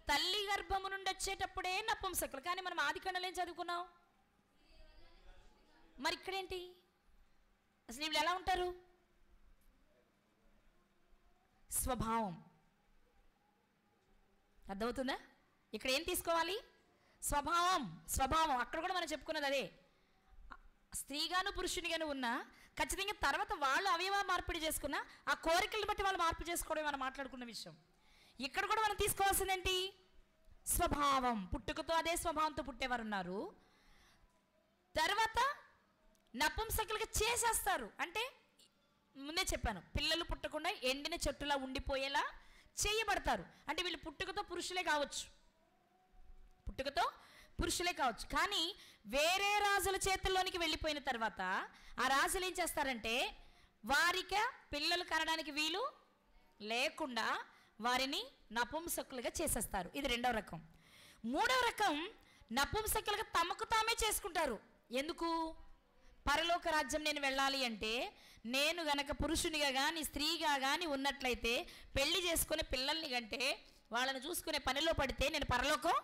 తల్లి గర్భము నుండి వచ్చేటప్పుడే నపుంసకులు. కానీ మనం ఆదికాండలో ఏం చదువుకున్నాం? మరి ఇక్కడేంటి? అసలు వీళ్ళు ఎలా ఉంటారు? స్వభావం. అర్థమవుతుందా? ఇక్కడ ఏం తీసుకోవాలి? స్వభావం. స్వభావం అక్కడ కూడా మనం చెప్పుకున్నది అదే. స్త్రీగాను పురుషునిగాను ఉన్నా ఖచ్చితంగా తర్వాత వాళ్ళు అవయవ మార్పిడి చేసుకున్నా ఆ కోరికలను బట్టి వాళ్ళు మార్పు చేసుకోవడం మనం మాట్లాడుకున్న విషయం. ఇక్కడ కూడా మనం తీసుకోవాల్సింది ఏంటి? స్వభావం. పుట్టుకతో అదే స్వభావంతో పుట్టేవారు ఉన్నారు. తర్వాత నపుంసకులుగా చేసేస్తారు. అంటే ముందే చెప్పాను, పిల్లలు పుట్టకుండా ఎండిన చెట్టులా ఉండిపోయేలా చేయబడతారు. అంటే వీళ్ళు పుట్టుకతో పురుషులే కావచ్చు, కానీ వేరే రాజుల చేతుల్లోనికి వెళ్ళిపోయిన తర్వాత ఆ రాజులు ఏం చేస్తారంటే వారికి పిల్లలు కనడానికి వీలు లేకుండా వారిని నపుంసకులుగా చేసేస్తారు. ఇది 2వ రకం. 3వ రకం నపుంసకులుగా తమకు తామే చేసుకుంటారు. ఎందుకు? పరలోక రాజ్యం నేను వెళ్ళాలి అంటే నేను గనక పురుషునిగా కానీ స్త్రీగా కానీ ఉన్నట్లయితే పెళ్లి చేసుకునే పిల్లల్ని కంటే వాళ్ళని చూసుకునే పనిలో పడితే నేను పరలోకం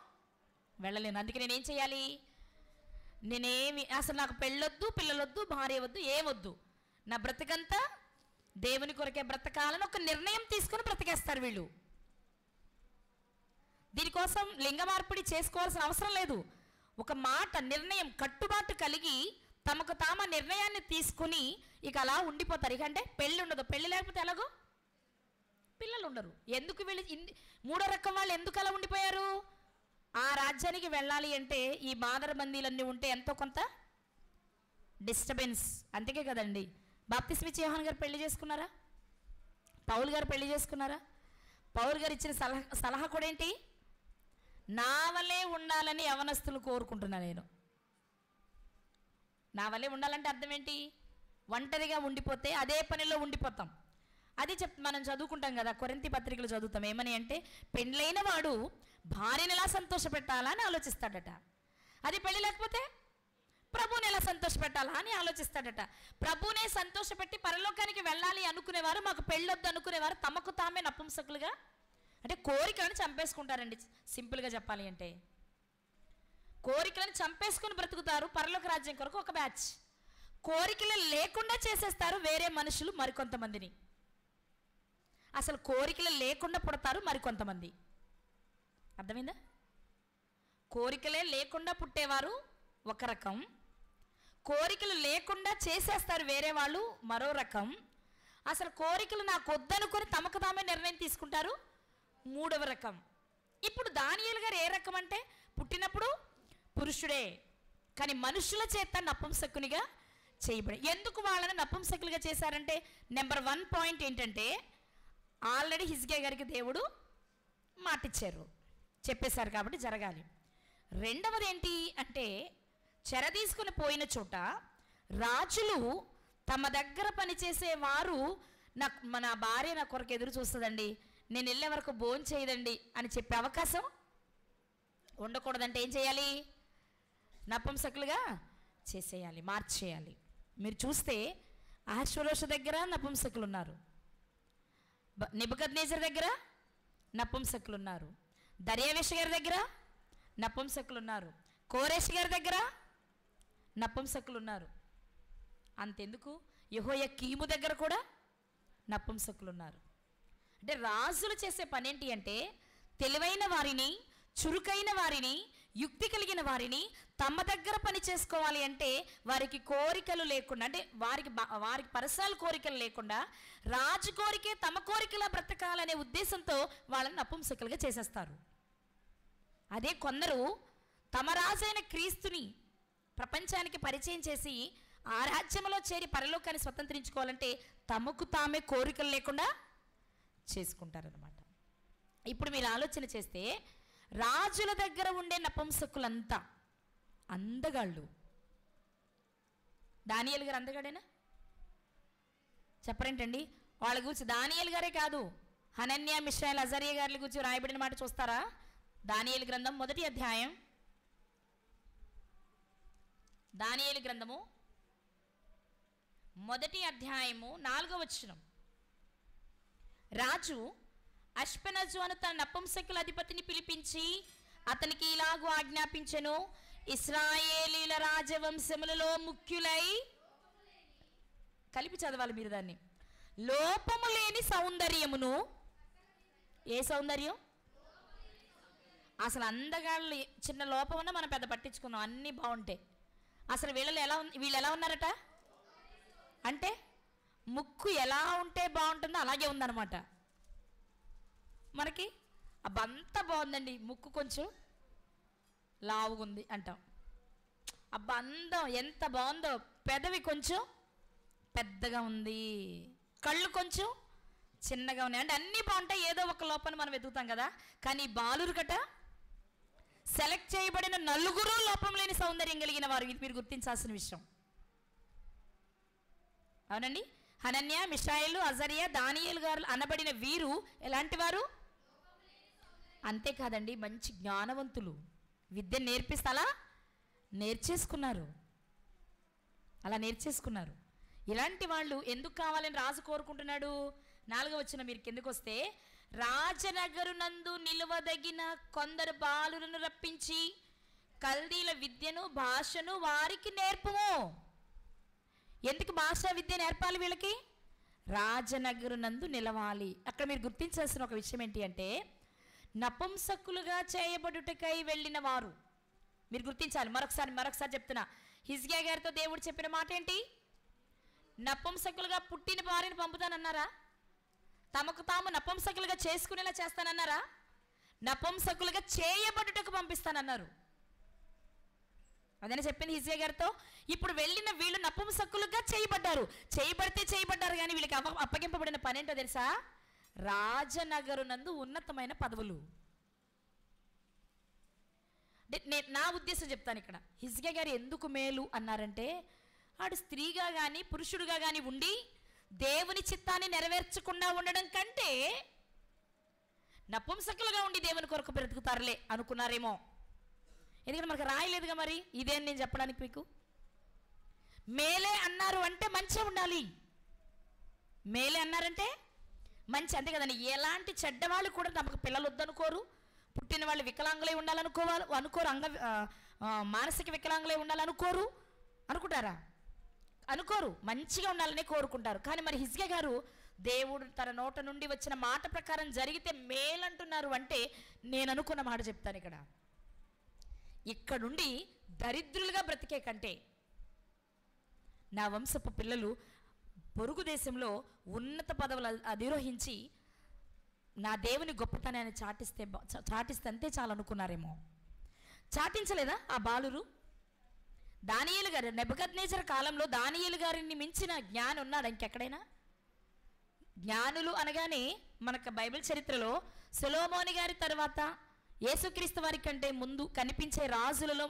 వెళ్ళలేను. అందుకే నేనేం చేయాలి? నేనేమి అసలు నాకు పెళ్ళొద్దు, పిల్లలొద్దు, భార్య వద్దు, ఏమొద్దు, నా బ్రతకంతా దేవుని కొరకే బ్రతకాలని ఒక నిర్ణయం తీసుకొని బ్రతికేస్తారు వీళ్ళు. దీనికోసం లింగ మార్పిడి చేసుకోవాల్సిన అవసరం లేదు. ఒక మాట, నిర్ణయం, కట్టుబాటు కలిగి తమకు తామ నిర్ణయాన్ని తీసుకుని ఇక అలా ఉండిపోతారు. ఇక అంటే పెళ్ళి ఉండదు. పెళ్ళి లేకపోతే ఎలాగో పిల్లలు ఉండరు. ఎందుకు వీళ్ళు మూడో రకం వాళ్ళు ఎందుకు అలా ఉండిపోయారు? ఆ రాజ్యానికి వెళ్ళాలి అంటే ఈ బాదర బందీలన్నీ ఉంటే ఎంతో కొంత డిస్టర్బెన్స్. అందుకే కదండి బాప్తిస్మ ఇచ్చే యోహాన్ గారు పెళ్లి చేసుకున్నారా? పౌలు గారు పెళ్లి చేసుకున్నారా? పౌలు గారు ఇచ్చిన సలహా కూడా ఏంటి? నా వల్లే ఉండాలని యవనస్తులు కోరుకుంటున్నా నేను. నా వల్లే ఉండాలంటే అర్థం ఏంటి? ఒంటరిగా ఉండిపోతే అదే పనిలో ఉండిపోతాం. అది మనం చదువుకుంటాం కదా, కొరింథీ పత్రికలు చదువుతాం. ఏమని అంటే పెళ్ళైన వాడు భార్యను ఎలా సంతోషపెట్టాలా అని ఆలోచిస్తాడట. అది పెళ్ళి లేకపోతే ప్రభువుని ఎలా సంతోషపెట్టాలా అని ఆలోచిస్తాడట. ప్రభువునే సంతోషపెట్టి పరలోకానికి వెళ్ళాలి అనుకునేవారు, మాకు పెళ్ళొద్దు అనుకునేవారు తమకు తామే నపుంసకులుగా అంటే కోరికలను చంపేసుకుంటారండి. సింపుల్గా చెప్పాలి అంటే కోరికలను చంపేసుకుని బ్రతుకుతారు. పరలోక రాజ్యం కొరకు ఒక బ్యాచ్. కోరికలు లేకుండా చేసేస్తారు వేరే మనుషులు మరికొంతమందిని. అసలు కోరికలు లేకుండా పుడతారు మరికొంతమంది. అర్థమైందా? కోరికలే లేకుండా పుట్టేవారు ఒక రకం, కోరికలు లేకుండా చేసేస్తారు వేరే వాళ్ళు మరో రకం, అసలు కోరికలు నాకు వద్దనుకొని తమకు తామే నిర్ణయం తీసుకుంటారు మూడవ రకం. ఇప్పుడు దానియేలు గారు ఏ రకం అంటే పుట్టినప్పుడు పురుషుడే కానీ మనుషుల చేత నపుంసకునిగా చేయబడి. ఎందుకు వాళ్ళని నపుంసకులుగా చేశారంటే నెంబర్ 1 పాయింట్ ఏంటంటే ఆల్రెడీ హిజ్కియా గారికి దేవుడు మాటిచ్చారు, చెప్పేశారు కాబట్టి జరగాలి. రెండవది ఏంటి అంటే చెరదీసుకుని పోయిన చోట రాజులు తమ దగ్గర పనిచేసే వారు మన భార్య నా కొరకు ఎదురు చూస్తుందండి, నేను వెళ్ళే వరకు భోజనం చేయదండి అని చెప్పే అవకాశం ఉండకూడదంటే ఏం చేయాలి? నపుంసకులుగా చేసేయాలి, మార్చేయాలి. మీరు చూస్తే అహష్వేరోషు దగ్గర నపుంసకులు ఉన్నారు, నెబుకద్నెజర్ దగ్గర నపుంసకులు ఉన్నారు, దర్యావేషు గారి దగ్గర నపుంసకులు ఉన్నారు, కోరేష్ గారి దగ్గర నపుంసకులు ఉన్నారు. అంతెందుకు యెహోయాకీము దగ్గర కూడా నపుంసకులు ఉన్నారు. అంటే రాజులు చేసే పని ఏంటి అంటే తెలివైన వారిని, చురుకైన వారిని, యుక్తి కలిగిన వారిని తమ దగ్గర పని చేసుకోవాలి అంటే వారికి కోరికలు లేకుండా, అంటే వారికి పర్సనల్ కోరికలు లేకుండా రాజు కోరికే తమ కోరికలా బ్రతకాలనే ఉద్దేశంతో వాళ్ళని నపుంసకులుగా చేసేస్తారు. అదే కొందరు తమ రాజైన క్రీస్తుని ప్రపంచానికి పరిచయం చేసి ఆ రాజ్యంలో చేరి పరలోకాన్ని స్వతంత్రించుకోవాలంటే తమకు తామే కోరికలు లేకుండా చేసుకుంటారనమాట. ఇప్పుడు మీరు ఆలోచన చేస్తే రాజుల దగ్గర ఉండే నపుంసకులంతా అందగాళ్ళు. దానియేలు గారు అందగాడేనా? చెప్పరేంటండి? వాళ్ళ గురించి దానియేలు గారే కాదు, హనన్య, మిషాయల్, అజర్య గారి గురించి రాయబడిన మాట చూస్తారా? దానియేలు గ్రంథం 1వ అధ్యాయం, దానియేలు గ్రంథము 1వ అధ్యాయము 4వ వచనం. రాజు అష్పెనజు అను తన నపుంసకుల అధిపతిని పిలిపించి అతనికి ఇలాగూ ఆజ్ఞాపించెను, ఇశ్రాయేలీల రాజవంశములలో ముఖ్యులై, కలిపి చదవాలి మీరు దాన్ని, లోపము లేని సౌందర్యమును. ఏ సౌందర్యం? అసలు అందగాళ్ళు చిన్న లోపం ఉన్నా మనం పెద్ద పట్టించుకుందాం, అన్నీ బాగుంటాయి. అసలు వీళ్ళు ఎలా ఉన్నారట అంటే ముక్కు ఎలా ఉంటే బాగుంటుందో అలాగే ఉందన్నమాట. మనకి అబ్బంతా బాగుందండి, ముక్కు కొంచెం లావుగుంది అంటాం. అబ్బా అందం ఎంత బాగుందో, పెదవి కొంచెం పెద్దగా ఉంది, కళ్ళు కొంచెం చిన్నగా ఉన్నాయి, అంటే అన్నీ బాగుంటాయి. ఏదో ఒక లోపాన్ని మనం వెతుకుతాం కదా. కానీ బాలురు కట సెలెక్ట్ చేయబడిన నలుగురు లోపం లేని సౌందర్యం కలిగిన వారు. ఇది మీరు గుర్తించాల్సిన విషయం. అవునండి, హనన్య, మిషాయేలు, అజర్య, దానియేలు గారు అనబడిన వీరు ఎలాంటి వారు? అంతేకాదండి, మంచి జ్ఞానవంతులు, విద్య నేర్పిస్తా నేర్చేసుకున్నారు. అలా నేర్చేసుకున్నారు. ఇలాంటి వాళ్ళు ఎందుకు కావాలని రాజు కోరుకుంటున్నాడు? 4వ వచనం మీరు కిందకు వస్తే, రాజనగరునందు నిలువదగిన కొందరు బాలులను రప్పించి కల్దీల విద్యను భాషను వారికి నేర్పుము. ఎందుకు భాషా విద్య నేర్పాలి వీళ్ళకి? రాజనగరునందు నిలవాలి. అక్కడ మీరు గుర్తించాల్సిన ఒక విషయం ఏంటి అంటే, నపుంసకులుగా చేయబడుటకై వెళ్ళిన వారు. మీరు గుర్తించాలి. మరొకసారి చెప్తున్నా. హిజ్కియా గారితో దేవుడు చెప్పిన మాట ఏంటి? నపుంసకులుగా పుట్టిన వారిని పంపుతానన్నారా? తమకు తాము నపుంసకులుగా చేసుకునేలా చేస్తానన్నారా? నపుంసకులుగా చేయబడుటకు పంపిస్తానన్నారు. అదని చెప్పింది హిజ్కియా గారితో. ఇప్పుడు వెళ్ళిన వీళ్ళు నపుంసకులుగా చేయబడ్డారు కానీ వీళ్ళకి అప్పగింపబడిన పని ఏంటో తెలుసా? రాజనగరునందు ఉన్నతమైన పదవులు. నా ఉద్దేశం చెప్తాను ఇక్కడ. హిజ్కియా గారు ఎందుకు మేలు అన్నారంటే, ఆడు స్త్రీగా కానీ పురుషుడుగా కానీ ఉండి దేవుని చిత్తాన్ని నెరవేర్చకుండా ఉండడం కంటే నపుంసకులుగా ఉండి దేవుని కొరకు బ్రతుకుతారులే అనుకున్నారేమో. ఎందుకంటే మనకు రాయలేదుగా. మరి ఇదేం నేను చెప్పడానికి మీకు? మేలే అన్నారు అంటే మంచిగా ఉండాలి. మేలే అన్నారంటే మంచి, అంతే కదండి. ఎలాంటి చెడ్డవాళ్ళు కూడా తమకు పిల్లలు వద్దనుకోరు, పుట్టిన వాళ్ళు వికలాంగులై అనుకోరు, మానసిక వికలాంగులై ఉండాలనుకోరు. అనుకుంటారా? అనుకోరు. మంచిగా ఉండాలనే కోరుకుంటారు. కానీ మరి హిజ్కియా గారు దేవుడు తన నోట నుండి వచ్చిన మాట ప్రకారం జరిగితే మేలంటున్నారు అంటే, నేను అనుకున్న మాట చెప్తాను ఇక్కడ. ఇక్కడుండి దరిద్రులుగా బ్రతికే కంటే నా వంశపు పిల్లలు పొరుగు దేశంలో ఉన్నత పదవులు అధిరోహించి నా దేవుని గొప్పతనాన్ని చాటిస్తే అంతే చాలు అనుకున్నారేమో. చాటించలేదా ఆ బాలురు? దానియేలు గారు, నెబుకద్నెజర్ కాలంలో దానియేలు గారిని మించిన జ్ఞాని ఉన్నాడు ఇంకెక్కడైనా? జ్ఞానులు అనగానే మనకు బైబిల్ చరిత్రలో సొలొమోను గారి తర్వాత యేసుక్రీస్తు వారి కంటే ముందు కనిపించే రాజులలో,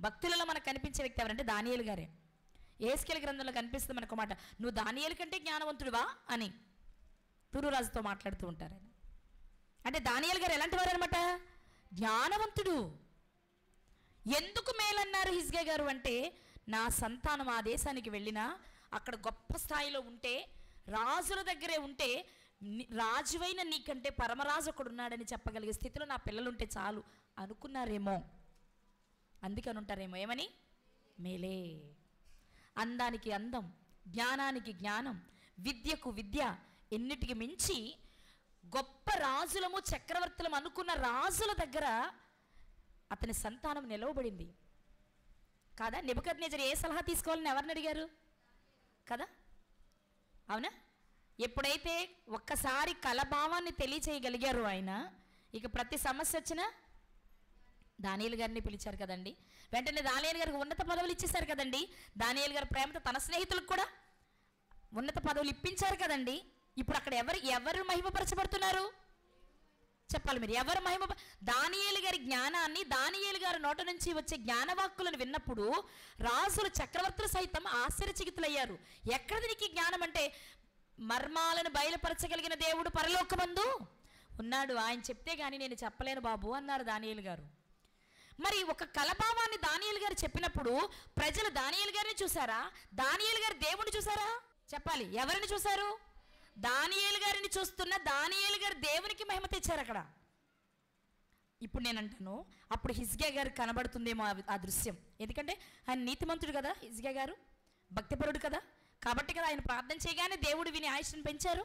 భక్తులలో మనకు కనిపించే వ్యక్తి ఎవరంటే దానియేలు గారే. యెహెజ్కేలు గ్రంథంలో కనిపిస్తుంది మనకు మాట, నువ్వు దానియేలు కంటే జ్ఞానవంతుడివా అని తూరు రాజుతో మాట్లాడుతూ ఉంటారు. అంటే దానియేలు గారు ఎలాంటి వారు అనమాట? జ్ఞానవంతుడు. ఎందుకు మేలన్నారు హిజ్కియా గారు అంటే, నా సంతానం ఆ దేశానికి వెళ్ళినా అక్కడ గొప్ప స్థాయిలో ఉంటే, రాజుల దగ్గరే ఉంటే, రాజువైన నీకంటే పరమరాజు ఒకడు ఉన్నాడని చెప్పగలిగే స్థితిలో నా పిల్లలుంటే చాలు అనుకున్నారేమో. అందుకని ఉంటారేమో. ఏమని? మేలే. అందానికి అందం, జ్ఞానానికి జ్ఞానం, విద్యకు విద్య, ఎన్నిటికి మించి గొప్ప రాజులము చక్రవర్తులము అనుకున్న రాజుల దగ్గర అతని సంతానం నిలవబడింది కాదా? నెబుకద్నెజర్ ఏ సలహా తీసుకోవాలని ఎవరిని అడిగారు కదా? అవునా? ఎప్పుడైతే ఒక్కసారి కలభావాన్ని తెలియచేయగలిగారు ఆయన, ఇక ప్రతి సమస్య వచ్చినా దానియేలు గారిని పిలిచారు కదండి. వెంటనే దానియేలు గారికి ఉన్నత పదవులు ఇచ్చేశారు కదండి. దానియేలు గారి ప్రేమతో తన స్నేహితులకు కూడా ఉన్నత పదవులు ఇప్పించారు కదండి. ఇప్పుడు అక్కడ ఎవరు మహిమపరచబడుతున్నారు చెప్పాలి మీరు? ఎవరు దానియేలు గారి జ్ఞానాన్ని, దానియేలు గారి నోట నుంచి వచ్చే జ్ఞానవాక్కులను విన్నప్పుడు రాజులు, చక్రవర్తులు సైతం ఆశ్చర్యచకితులయ్యారు. ఎక్కడిది నీకు జ్ఞానం అంటే, మర్మాలను బయలుపరచగలిగిన దేవుడు పరలోకమందు ఉన్నాడు, ఆయన చెప్తే గానీ నేను చెప్పలేను బాబు అన్నారు దానియేలు గారు. మరి ఒక కలభావాన్ని దానియేలు గారు చెప్పినప్పుడు ప్రజలు దానియేలు గారిని చూసారా? దానియేలు గారు దేవుణ్ణి చూసారా? చెప్పాలి. ఎవరిని చూశారు? దానియేలు గారిని చూస్తున్న దానియేలు గారు దేవునికి మహిమ తెచ్చారు అక్కడ. ఇప్పుడు నేను అంటాను, అప్పుడు హిజ్కియా గారు కనబడుతుందేమో ఆ దృశ్యం. ఎందుకంటే ఆయన నీతిమంతుడు కదా, హిజ్కియా గారు భక్తిపరుడు కదా, కాబట్టి కదా ఆయన ప్రార్థన చేయగానే దేవుడు విని ఆయుష్ను పెంచారు.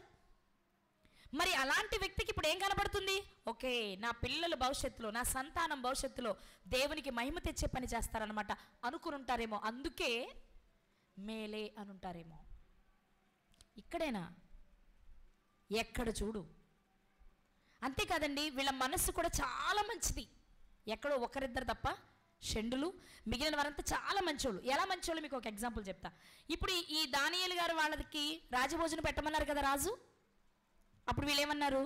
మరి అలాంటి వ్యక్తికి ఇప్పుడు ఏం కనబడుతుంది? ఓకే, నా పిల్లల భవిష్యత్తులో, నా సంతానం భవిష్యత్తులో దేవునికి మహిమ తెచ్చే పని చేస్తారనమాట అనుకుని ఉంటారేమో. అందుకే మేలే అని ఉంటారేమో. ఇక్కడేనా? ఎక్కడ చూడు. అంతేకాదండి, వీళ్ళ మనస్సు కూడా చాలా మంచిది. ఎక్కడో ఒకరిద్దరు తప్ప షండులు, మిగిలిన వారంతా చాలా మంచోళ్ళు. ఎలా మంచోళ్ళు మీకు ఒక ఎగ్జాంపుల్ చెప్తా. ఇప్పుడు ఈ దానియేలు గారు వాళ్ళకి రాజభోజనం పెట్టమన్నారు కదా రాజు. అప్పుడు వీళ్ళు ఏమన్నారు?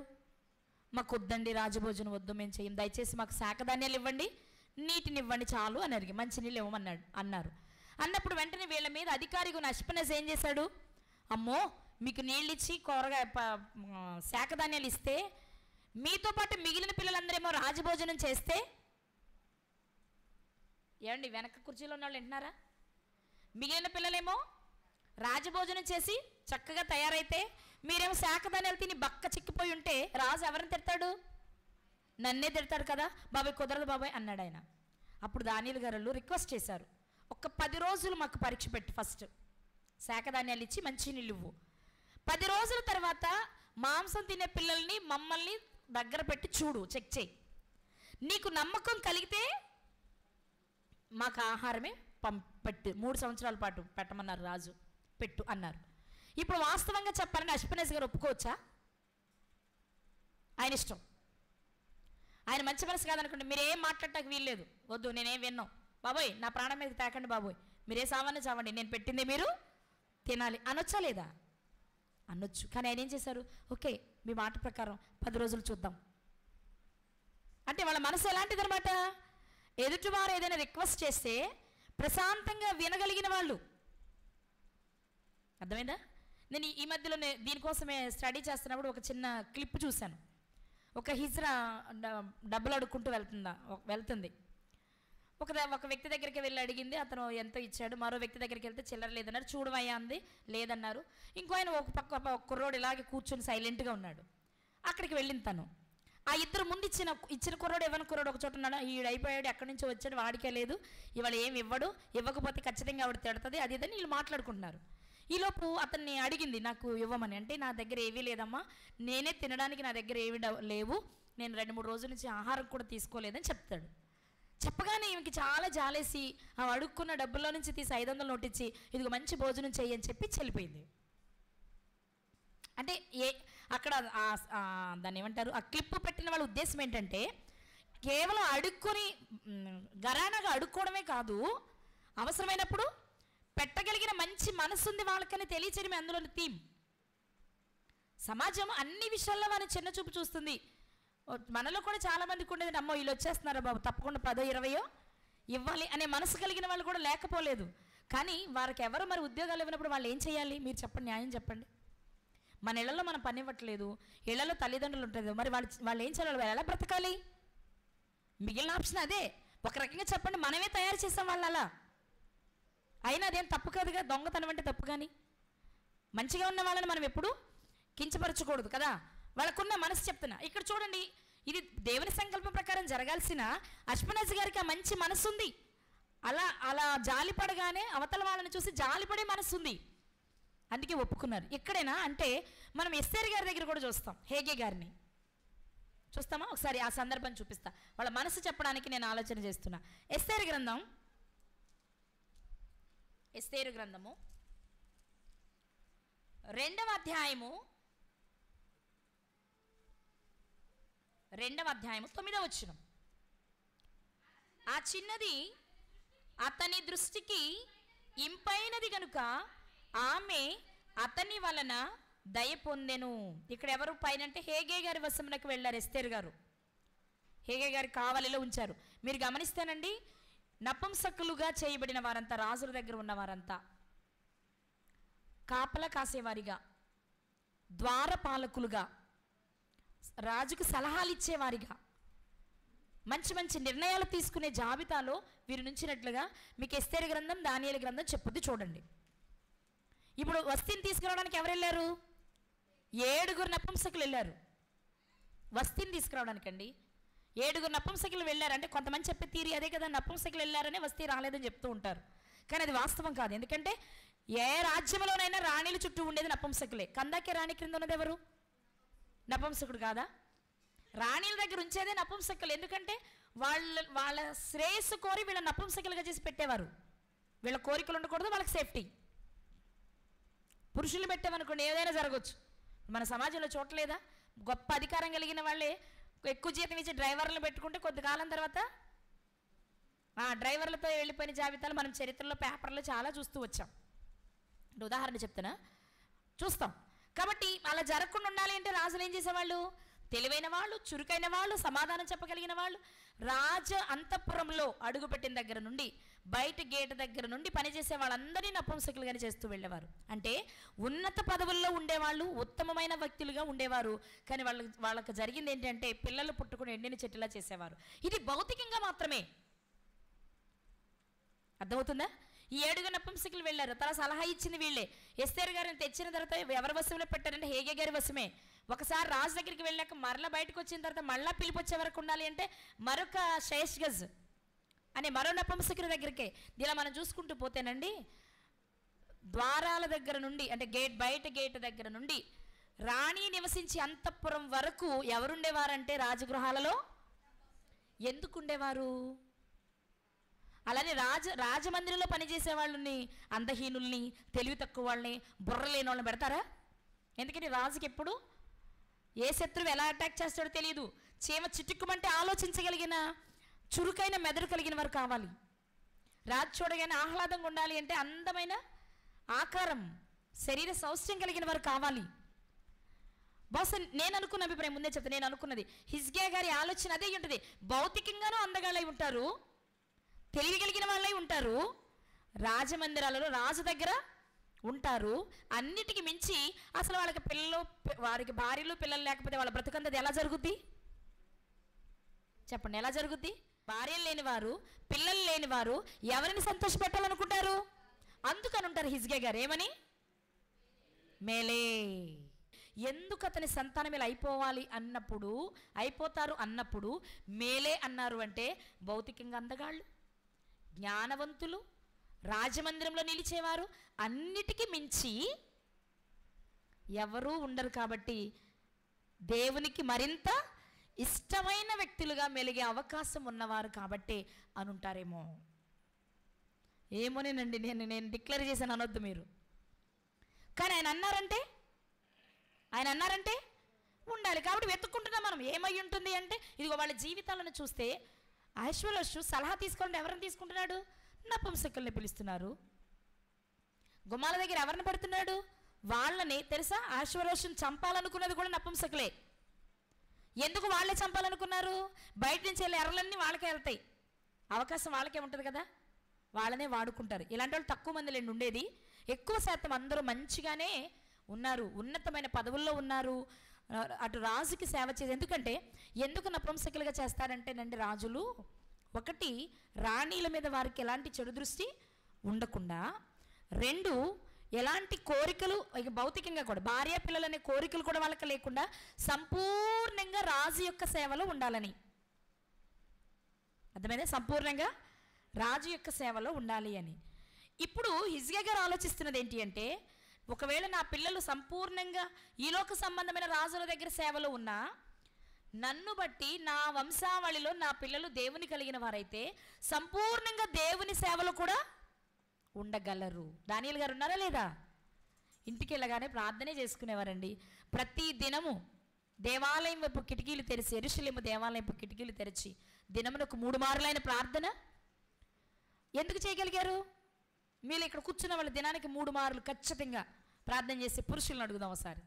మాకు వద్దండి రాజభోజనం వద్దు, మేము చేయం, దయచేసి మాకు శాఖధాన్యాలు ఇవ్వండి, నీటిని ఇవ్వండి చాలు అని అడిగి, మంచినీళ్ళు అన్నారు. అన్నప్పుడు వెంటనే వీళ్ళ మీద అధికారిగా ఉన్న అష్పెనజ్ ఏం చేశాడు? అమ్మో, మీకు నీళ్ళు ఇచ్చి కూరగాయ శాఖధాన్యాలు ఇస్తే మీతో పాటు మిగిలిన పిల్లలందరేమో రాజభోజనం చేస్తే, ఏమండి వెనక కుర్చీలో ఉన్న వాళ్ళు వింటున్నారా? మిగిలిన పిల్లలేమో రాజభోజనం చేసి చక్కగా తయారైతే మీరేమో శాఖధాన్యాలు తిని బక్క చిక్కిపోయి ఉంటే రాజు ఎవరిని తిడతాడు? నన్నే తిడతాడు కదా. బాబాయ్ కుదరదు బాబాయ్ అన్నాడు ఆయన. అప్పుడు దానియేలు గారు రిక్వెస్ట్ చేశారు, ఒక 10 రోజులు మాకు పరీక్ష పెట్టి ఫస్ట్ శాఖధాన్యాలు ఇచ్చి మంచి నీళ్ళు ఇవ్వు. 10 రోజుల తర్వాత మాంసం తినే పిల్లల్ని మమ్మల్ని దగ్గర పెట్టి చూడు, చెక్ చేయి. నీకు నమ్మకం కలిగితే మాకు ఆహారమే పెట్టు, 3 సంవత్సరాల పాటు పెట్టమన్నారు రాజు. పెట్టు అన్నారు. ఇప్పుడు వాస్తవంగా చెప్పాలని అష్పెనెజ్ గారు ఒప్పుకోవచ్చా? ఆయన ఇష్టం, ఆయన మంచి మనసు కాదనుకోండి, మీరేం మాట్లాడటానికి వీల్లేదు, వద్దు నేనేం విన్నాం బాబోయ్, నా ప్రాణం మీద తాకండి బాబోయ్, మీరే సామాన్య చావండి, నేను పెట్టిందే మీరు తినాలి అనొచ్చా లేదా? అనొచ్చు. కానీ ఆయన ఏం చేశారు? ఓకే మీ మాట ప్రకారం 10 రోజులు చూద్దాం అంటే వాళ్ళ మనసు ఎలాంటిది అనమాట? ఎదుటివారు ఏదైనా రిక్వెస్ట్ చేస్తే ప్రశాంతంగా వినగలిగిన వాళ్ళు. అర్థమైందా? నేను ఈ మధ్యలో దీనికోసమే స్టడీ చేస్తున్నప్పుడు ఒక చిన్న క్లిప్ చూశాను. ఒక హిజ్రా డబ్బులు అడుక్కుంటూ వెళ్తుంది. ఒక వ్యక్తి దగ్గరికి వెళ్ళి అడిగింది, అతను ఎంతో ఇచ్చాడు. మరో వ్యక్తి దగ్గరికి వెళ్తే చిల్లర లేదన్నారు. చూడవయ్యా అంది, లేదన్నారు. ఇంకో ఆయన ఒక పక్క కుర్రోడు ఇలాగే కూర్చొని సైలెంట్గా ఉన్నాడు. అక్కడికి వెళ్ళింది తను. ఆ ఇద్దరు ముందు ఇచ్చిన కుర్రోడు ఎవరి కుర్రోడు ఒక చోట ఉన్నాడు. ఈడైపోయాడు, ఎక్కడి నుంచో వచ్చాడు, వాడికే లేదు, ఇవాళ ఏమి ఇవ్వడు, ఇవ్వకపోతే ఖచ్చితంగా ఆవిడ తిడుతుంది, అది ఇదని వీళ్ళు మాట్లాడుకుంటున్నారు. ఈలోపు అతన్ని అడిగింది నాకు ఇవ్వమని. అంటే నా దగ్గర ఏవీ లేదమ్మా, నేనే తినడానికి నా దగ్గర ఏవి లేవు, నేను 2-3 రోజుల నుంచి ఆహారం కూడా తీసుకోలేదని చెప్తాడు. చెప్పగానే ఈమెకి చాలా జాలేసి ఆ అడుక్కున్న డబ్బుల్లో నుంచి తీసి 500 నోటు ఇచ్చి ఇదిగో మంచి భోజనం చెయ్యి అని చెప్పి చెల్లిపోయింది. అంటే అక్కడ దాన్ని ఏమంటారు, ఆ క్లిప్ పెట్టిన వాళ్ళ ఉద్దేశం ఏంటంటే కేవలం అడుక్కొని గరానాగా అడుక్కోవడమే కాదు, అవసరమైనప్పుడు పెట్టగలిగిన మంచి మనసు ఉంది వాళ్ళకని తెలియచేయడమే అందులోని థీమ్. సమాజం అన్ని విషయాల్లో మనం చిన్న చూపు చూస్తుంది. మనలో కూడా చాలా మందికి ఉండేది, అమ్మో వీళ్ళు వచ్చేస్తున్నారా బాబు, తప్పకుండా 10-20 ఇవ్వాలి అనే మనసు కలిగిన వాళ్ళు కూడా లేకపోలేదు. కానీ వారికి ఎవరు మరి ఉద్యోగాలు ఇవ్వనప్పుడు వాళ్ళు ఏం చేయాలి? మీరు చెప్పండి, న్యాయం చెప్పండి. మన ఇళ్లలో మనం పని ఇవ్వట్లేదు, ఇళ్లలో తల్లిదండ్రులు ఉంటుంది, మరి వాళ్ళు ఏం చేయాలి? వాళ్ళు ఎలా బ్రతకాలి? మిగిలిన ఆప్షన్ అదే. ఒక రకంగా చెప్పండి, మనమే తయారు చేసాం వాళ్ళు అలా. అయినా అదేం తప్పు కాదుగా, దొంగతనం అంటే తప్పు. కానీ మంచిగా ఉన్న వాళ్ళని మనం ఎప్పుడు కించపరచకూడదు కదా. వాళ్ళకున్న మనసు చెప్తున్నా. ఇక్కడ చూడండి, ఇది దేవుని సంకల్పం ప్రకారం జరగాల్సిన అష్పెనజ్ గారికి ఆ మంచి మనసు ఉంది. అలా జాలిపడగానే అవతల వాళ్ళని చూసి జాలిపడే మనసు ఉంది, అందుకే ఒప్పుకున్నారు. ఇక్కడేనా అంటే మనం ఎస్తేరు గారి దగ్గర కూడా చూస్తాం, హేగే గారిని చూస్తామా? ఒకసారి ఆ సందర్భం చూపిస్తా, వాళ్ళ మనసు చెప్పడానికి నేను ఆలోచన చేస్తున్నా. ఎస్తేరు గ్రంథము 2వ అధ్యాయము 9వ వచనం. ఆ చిన్నది అతని దృష్టికి ఇంపైనది గనుక ఆమె అతని వలన దయ పొందెను. ఇక్కడ ఎవరు పైన అంటే హేగే గారి వశమునకు వెళ్ళారు. ఎస్తేరు గారు హేగే గారి కావలిలో ఉంచారు. మీరు గమనిస్తానండి, నపుంసకులుగా చేయబడిన వారంతా, రాజుల దగ్గర ఉన్నవారంతా, కాపలా కాసేవారిగా, ద్వారపాలకులుగా, రాజుకు సలహాలు ఇచ్చేవారిగా, మంచి మంచి నిర్ణయాలు తీసుకునే జాబితాలో వీరు నుంచినట్లుగా మీకు ఎస్తేరు గ్రంథం, దానియేలు గ్రంథం చెప్పుద్ది చూడండి. ఇప్పుడు వస్తీని తీసుకురావడానికి ఎవరు వెళ్ళారు? 7 నపుంసకులు వెళ్ళారు వస్తీని తీసుకురావడానికండి. 7 నపుంసకులు వెళ్ళారు. అంటే కొంతమంది చెప్పే తీరి అదే కదా, నపుంసకులు వెళ్ళారనే వస్తీ రాలేదని చెప్తూ ఉంటారు. కానీ అది వాస్తవం కాదు. ఎందుకంటే ఏ రాజ్యంలోనైనా రాణిల చుట్టూ ఉండేది నపుంసకులే. కందాకే రాణి క్రింద ఉన్నది ఎవరు? నపుంసకుడు కాదా? రాణిల దగ్గర ఉంచేదే నపుంసకులు. ఎందుకంటే వాళ్ళ శ్రేయస్సు కోరి వీళ్ళ నపుంసకులుగా చేసి పెట్టేవారు. వీళ్ళ కోరికలు ఉండకూడదు, వాళ్ళకి సేఫ్టీ. పురుషులు పెట్టామనుకోండి ఏదైనా జరగవచ్చు. మన సమాజంలో చూడలేదా, గొప్ప అధికారం కలిగిన వాళ్ళే ఎక్కువ జీతం ఇచ్చి డ్రైవర్లు పెట్టుకుంటే కొద్ది కాలం తర్వాత ఆ డ్రైవర్లతో వెళ్ళిపోయిన జాబితాలు మనం చరిత్రలో పేపర్లో చాలా చూస్తూ వచ్చాం. ఉదాహరణ చెప్తున్నా, చూస్తాం. కాబట్టి అలా జరగకుండా ఉండాలి అంటే రాజులు ఏం చేసేవాళ్ళు? తెలివైన వాళ్ళు, చురుకైన వాళ్ళు, సమాధానం చెప్పగలిగిన వాళ్ళు, రాజ అంతఃపురంలో అడుగుపెట్టిన దగ్గర నుండి బయట గేట్ దగ్గర నుండి పనిచేసే వాళ్ళందరినీ నపుంసకులుగానే చేస్తూ వెళ్ళేవారు. అంటే ఉన్నత పదవుల్లో ఉండేవాళ్ళు, ఉత్తమమైన వ్యక్తులుగా ఉండేవారు. కానీ వాళ్ళకి జరిగింది ఏంటంటే పిల్లలు పుట్టుకుని ఎండిన చెట్టులా చేసేవారు. ఇది భౌతికంగా మాత్రమే. అర్థమవుతుందా? ఈ 7 నపుంసకులు వెళ్ళారు. తన సలహా ఇచ్చింది వీళ్ళే. ఎస్తేరు గారిని తెచ్చిన తర్వాత ఎవరి వశంలో పెట్టారంటే హేగే గారి వశమే. ఒకసారి రాజు దగ్గరికి వెళ్ళాక మరలా బయటకు వచ్చిన తర్వాత మళ్ళా పిలిపి వచ్చే వరకు ఉండాలి అంటే మరొక శేష్గజ్ అనే మరో నపుంసకుల దగ్గరికే. ఇలా మనం చూసుకుంటూ పోతేనండి, ద్వారాల దగ్గర నుండి అంటే బయట గేట్ దగ్గర నుండి రాణి నివసించి అంతఃపురం వరకు ఎవరుండేవారంటే రాజగృహాలలో ఎందుకుండేవారు? అలానే రాజమందిరంలో పనిచేసే వాళ్ళని, అందహీనుల్ని, తెలివి తక్కువ వాళ్ళని, బుర్ర లేని వాళ్ళని పెడతారా? ఎందుకంటే రాజుకి ఎప్పుడు ఏ శత్రువు ఎలా అటాక్ చేస్తాడో తెలియదు. చీమ చిటుక్కుమంటే ఆలోచించగలిగిన చురుకైన మెదడు కలిగిన వారు కావాలి. రాజు చూడగానే ఆహ్లాదంగా ఉండాలి అంటే అందమైన ఆకారం, శరీర సౌష్ఠ్యం కలిగిన వారు కావాలి. బహుశా నేను అనుకున్న అభిప్రాయం ముందే చెప్తా, నేను అనుకున్నది హిజ్కియా గారి ఆలోచన అదే ఉంటుంది. భౌతికంగానూ అందగాళ్ళై ఉంటారు, తెలియగలిగిన వాళ్ళై ఉంటారు, రాజమందిరాలలో రాజు దగ్గర ఉంటారు. అన్నిటికీ మించి అసలు వారికి భార్యలు పిల్లలు లేకపోతే వాళ్ళ బ్రతుకంతది ఎలా జరుగుద్ది చెప్పండి? ఎలా జరుగుద్ది? భార్యలు లేనివారు, పిల్లలు లేనివారు ఎవరిని సంతోషపెట్టాలనుకుంటారు? అందుకని ఉంటారు హిజ్కియా గారు ఏమని? మేలే. ఎందుకు అతని సంతానం ఇలా అయిపోతారు అన్నప్పుడు మేలే అన్నారు అంటే భౌతికంగా అందగాళ్ళు, జ్ఞానవంతులు, రాజమందిరంలో నిలిచేవారు, అన్నిటికీ మించి ఎవరూ ఉండరు కాబట్టి దేవునికి మరింత ఇష్టమైన వ్యక్తులుగా మెలిగే అవకాశం ఉన్నవారు కాబట్టి అనుంటారేమో. ఏమోనేనండి, నేను డిక్లేర్ చేశాను అనొద్దు మీరు. కానీ ఆయన అన్నారంటే ఉండాలి కాబట్టి వెతుక్కుంటున్నాం మనం. ఏమై ఉంటుంది అంటే ఇదిగో వాళ్ళ జీవితాలను చూస్తే అహష్వేరోషు సలహా తీసుకోండి ఎవరిని తీసుకుంటున్నాడు? నపుంసకుల్ని పిలుస్తున్నారు. గుమ్మాల దగ్గర ఎవరిని పెడుతున్నాడు? వాళ్ళని. తెలుసా, అహష్వేరోషుని చంపాలనుకున్నది కూడా నపుంసకులే. ఎందుకు వాళ్ళే చంపాలనుకున్నారు? బయట నుంచి వెళ్ళే ఎర్రలన్నీ వాళ్ళకే వెళ్తాయి, అవకాశం వాళ్ళకే ఉంటుంది కదా, వాళ్ళనే వాడుకుంటారు. ఇలాంటి వాళ్ళు తక్కువ మంది లేండి ఉండేది, ఎక్కువ శాతం అందరూ మంచిగానే ఉన్నారు, ఉన్నతమైన పదవుల్లో ఉన్నారు, అటు రాజుకి సేవ చేసి. ఎందుకు నపుంసకులుగా చేస్తారంటేనండి రాజులు, ఒకటి రాణీల మీద వారికి ఎలాంటి చెడు దృష్టి ఉండకుండా, 2 ఎలాంటి కోరికలు భౌతికంగా కూడా భార్య పిల్లలు అనే కోరికలు కూడా వాళ్ళకి లేకుండా సంపూర్ణంగా రాజు యొక్క సేవలో ఉండాలని. అర్థమైందా? సంపూర్ణంగా రాజు యొక్క సేవలో ఉండాలి అని. ఇప్పుడు హిజ్కియా గారు ఆలోచిస్తున్నది ఏంటి అంటే, ఒకవేళ నా పిల్లలు సంపూర్ణంగా ఈ లోక సంబంధమైన రాజుల దగ్గర సేవలో ఉన్నా, నన్ను బట్టి నా వంశావళిలో నా పిల్లలు దేవుని కలిగిన వారైతే సంపూర్ణంగా దేవుని సేవలో కూడా ఉండగలరు. దానియేలు గారు ఉన్నారా లేదా? ఇంటికి వెళ్ళగానే ప్రార్థనే చేసుకునేవారండి. ప్రతి దినము దేవాలయం వైపు కిటికీలు తెరిచి, యెరూషలేము దేవాలయం వైపు కిటికీలు తెరిచి దినమునకు 3 మార్లైన ప్రార్థన ఎందుకు చేయగలిగారు? మీరు ఇక్కడ కూర్చున్న వాళ్ళు దినానికి 3 మార్లు ఖచ్చితంగా ప్రార్థన చేసి పురుషులను అడుగుదాం ఒకసారి.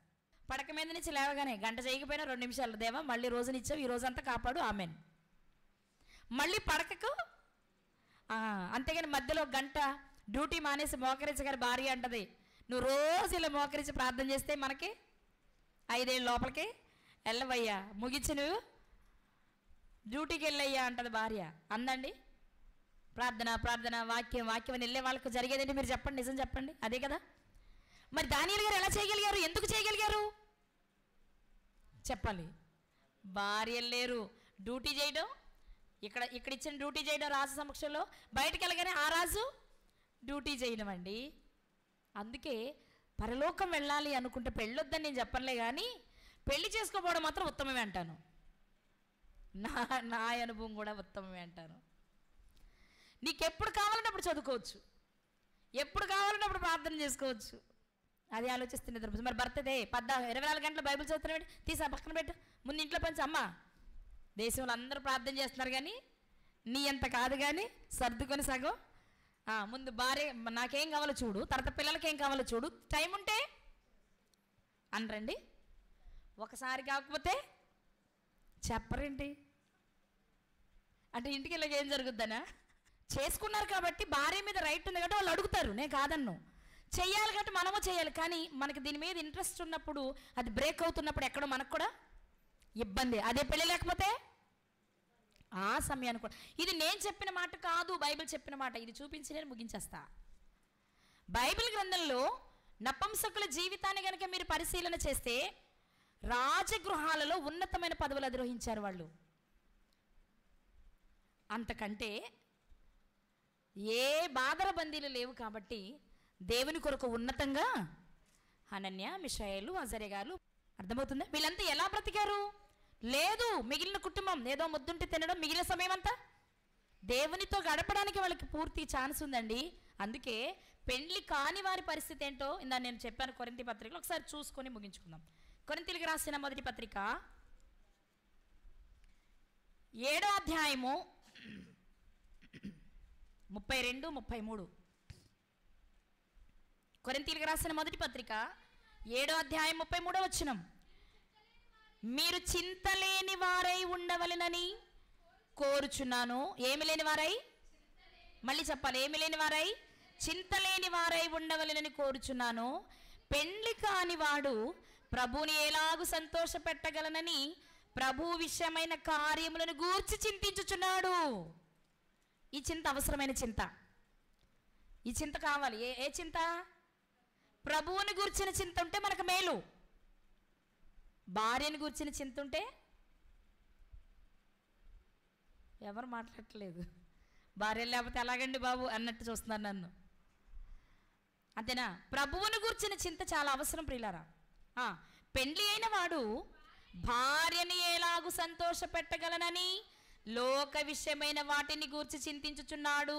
పడక మీద నుంచి లేవగానే గంట చేయకపోయినా 2 నిమిషాలు, దేవా మళ్ళీ రోజునిచ్చావు, ఈ రోజంతా కాపాడు, ఆమెన్. మళ్ళీ పడకకు అంతేగాని మధ్యలో గంట డ్యూటీ మానేసి మోకరించగానే భార్య అంటది, నువ్వు రోజు ఇలా మోకరించి ప్రార్థన చేస్తే మనకి 5 ఏళ్ళ లోపలికి వెళ్ళవయ్యా, ముగించి నువ్వు డ్యూటీకి వెళ్ళయ్యా అంటది భార్య. అందండి ప్రార్థన వాక్యం అని వెళ్ళే వాళ్ళకు జరిగేదంటే మీరు చెప్పండి, నిజం చెప్పండి, అదే కదా. మరి దానియేలు గారు ఎలా చేయగలిగారు? ఎందుకు చేయగలిగారు చెప్పాలి. భార్యలు లేరు, డ్యూటీ చేయడం, ఇక్కడ ఇచ్చిన డ్యూటీ చేయడం రాజు సమక్షంలో, బయటికి వెళ్ళగానే ఆ రాజు డ్యూటీ చేయడం అండి. అందుకే పరలోకం వెళ్ళాలి అనుకుంటే పెళ్ళొద్దని నేను చెప్పనులే, కానీ పెళ్లి చేసుకోపోవడం మాత్రం ఉత్తమమే అంటాను. నా అనుభవం కూడా ఉత్తమమే అంటాను. నీకు ఎప్పుడు కావాలంటే అప్పుడు చదువుకోవచ్చు, ఎప్పుడు కావాలంటే అప్పుడు ప్రార్థన చేసుకోవచ్చు. అది ఆలోచిస్తున్నది. మరి భర్తదే 24 గంటలు బైబిల్ చదువుతున్నాడు, తీసా పక్కన పెట్టు, ముందు ఇంట్లో పంచి. అమ్మ, దేశంలో అందరూ ప్రార్థన చేస్తున్నారు కానీ నీ అంత కాదు, కానీ సర్దుకొని సగం ముందు భార్య నాకేం కావాలో చూడు, తర్వాత పిల్లలకి ఏం కావాలో చూడు, టైం ఉంటే అనరండి. ఒకసారి కాకపోతే చెప్పరేంటి అంటే ఇంటికి వెళ్ళక ఏం జరుగుద్దనా? చేసుకున్నారు కాబట్టి భార్య మీద రైట్ ఉంది కాబట్టి వాళ్ళు అడుగుతారు, నేను కాదన్ను. చెయ్యాలి కాబట్టి మనము చేయాలి, కానీ మనకి దీని మీద ఇంట్రెస్ట్ ఉన్నప్పుడు, అది బ్రేక్ అవుతున్నప్పుడు ఎక్కడో మనకు కూడా ఇబ్బంది. అదే పెళ్ళి లేకపోతే ఆ సమయానికి కూడా. ఇది నేను చెప్పిన మాట కాదు, బైబిల్ చెప్పిన మాట. ఇది చూపించి నేను ముగించేస్తా. బైబిల్ గ్రంథంలో నపుంసకుల జీవితాన్ని కనుక మీరు పరిశీలన చేస్తే రాజగృహాలలో ఉన్నతమైన పదవులు అధిరోహించారు వాళ్ళు. అంతకంటే ఏ బాధల బందీలు లేవు కాబట్టి దేవుని కొరకు ఉన్నతంగా హనన్య, మిషాయేలు, అజర్య గారు, అర్థమవుతుందా? వీళ్ళంతా ఎలా బ్రతికారు? లేదు మిగిలిన కుటుంబం ఏదో ముద్దుంటే తినడం, మిగిలిన సమయం అంతా దేవునితో గడపడానికి వాళ్ళకి పూర్తి ఛాన్స్ ఉందండి. అందుకే పెళ్లి కాని వారి పరిస్థితి ఏంటో ఇందా నేను చెప్పాను కొరింథీ పత్రికలో, ఒకసారి చూసుకొని ముగించుకుందాం. కొరింథీలకు రాసిన మొదటి పత్రిక 7వ అధ్యాయము 32, 33. కొరింథీలకు రాసిన మొదటి పత్రిక 7వ అధ్యాయం 33వ వచనం. మీరు చింతలేని వారై ఉండవలెనని కోరుచున్నాను. ఏమి లేని వారై? మళ్ళీ చెప్పాలి, ఏమి లేని వారై? చింతలేని వారై ఉండవలెనని కోరుచున్నాను. పెండ్లి కాని వాడు ప్రభువుని ఎలాగు సంతోష పెట్టగలనని ప్రభు విషయమైన కార్యములను గూర్చి చింతించుచున్నాడు. ఈ చింత అవసరమైన చింత. ఈ చింత కావాలి. ఏ చింత? ప్రభువుని గూర్చిన చింత ఉంటే మనకు మేలు. భార్యని గూర్చిన చింత ఉంటే ఎవరు మాట్లాడట్లేదు. భార్య లేకపోతే ఎలాగండి బాబు అన్నట్టు చూస్తున్నారు నన్ను, అంతేనా? ప్రభువుని గూర్చిన చింత చాలా అవసరం ప్రియులారా. పెండ్లి అయిన వాడు భార్యని ఎలాగు సంతోష పెట్టగలనని లోక విషయమైన వాటిని గూర్చి చింతించుచున్నాడు.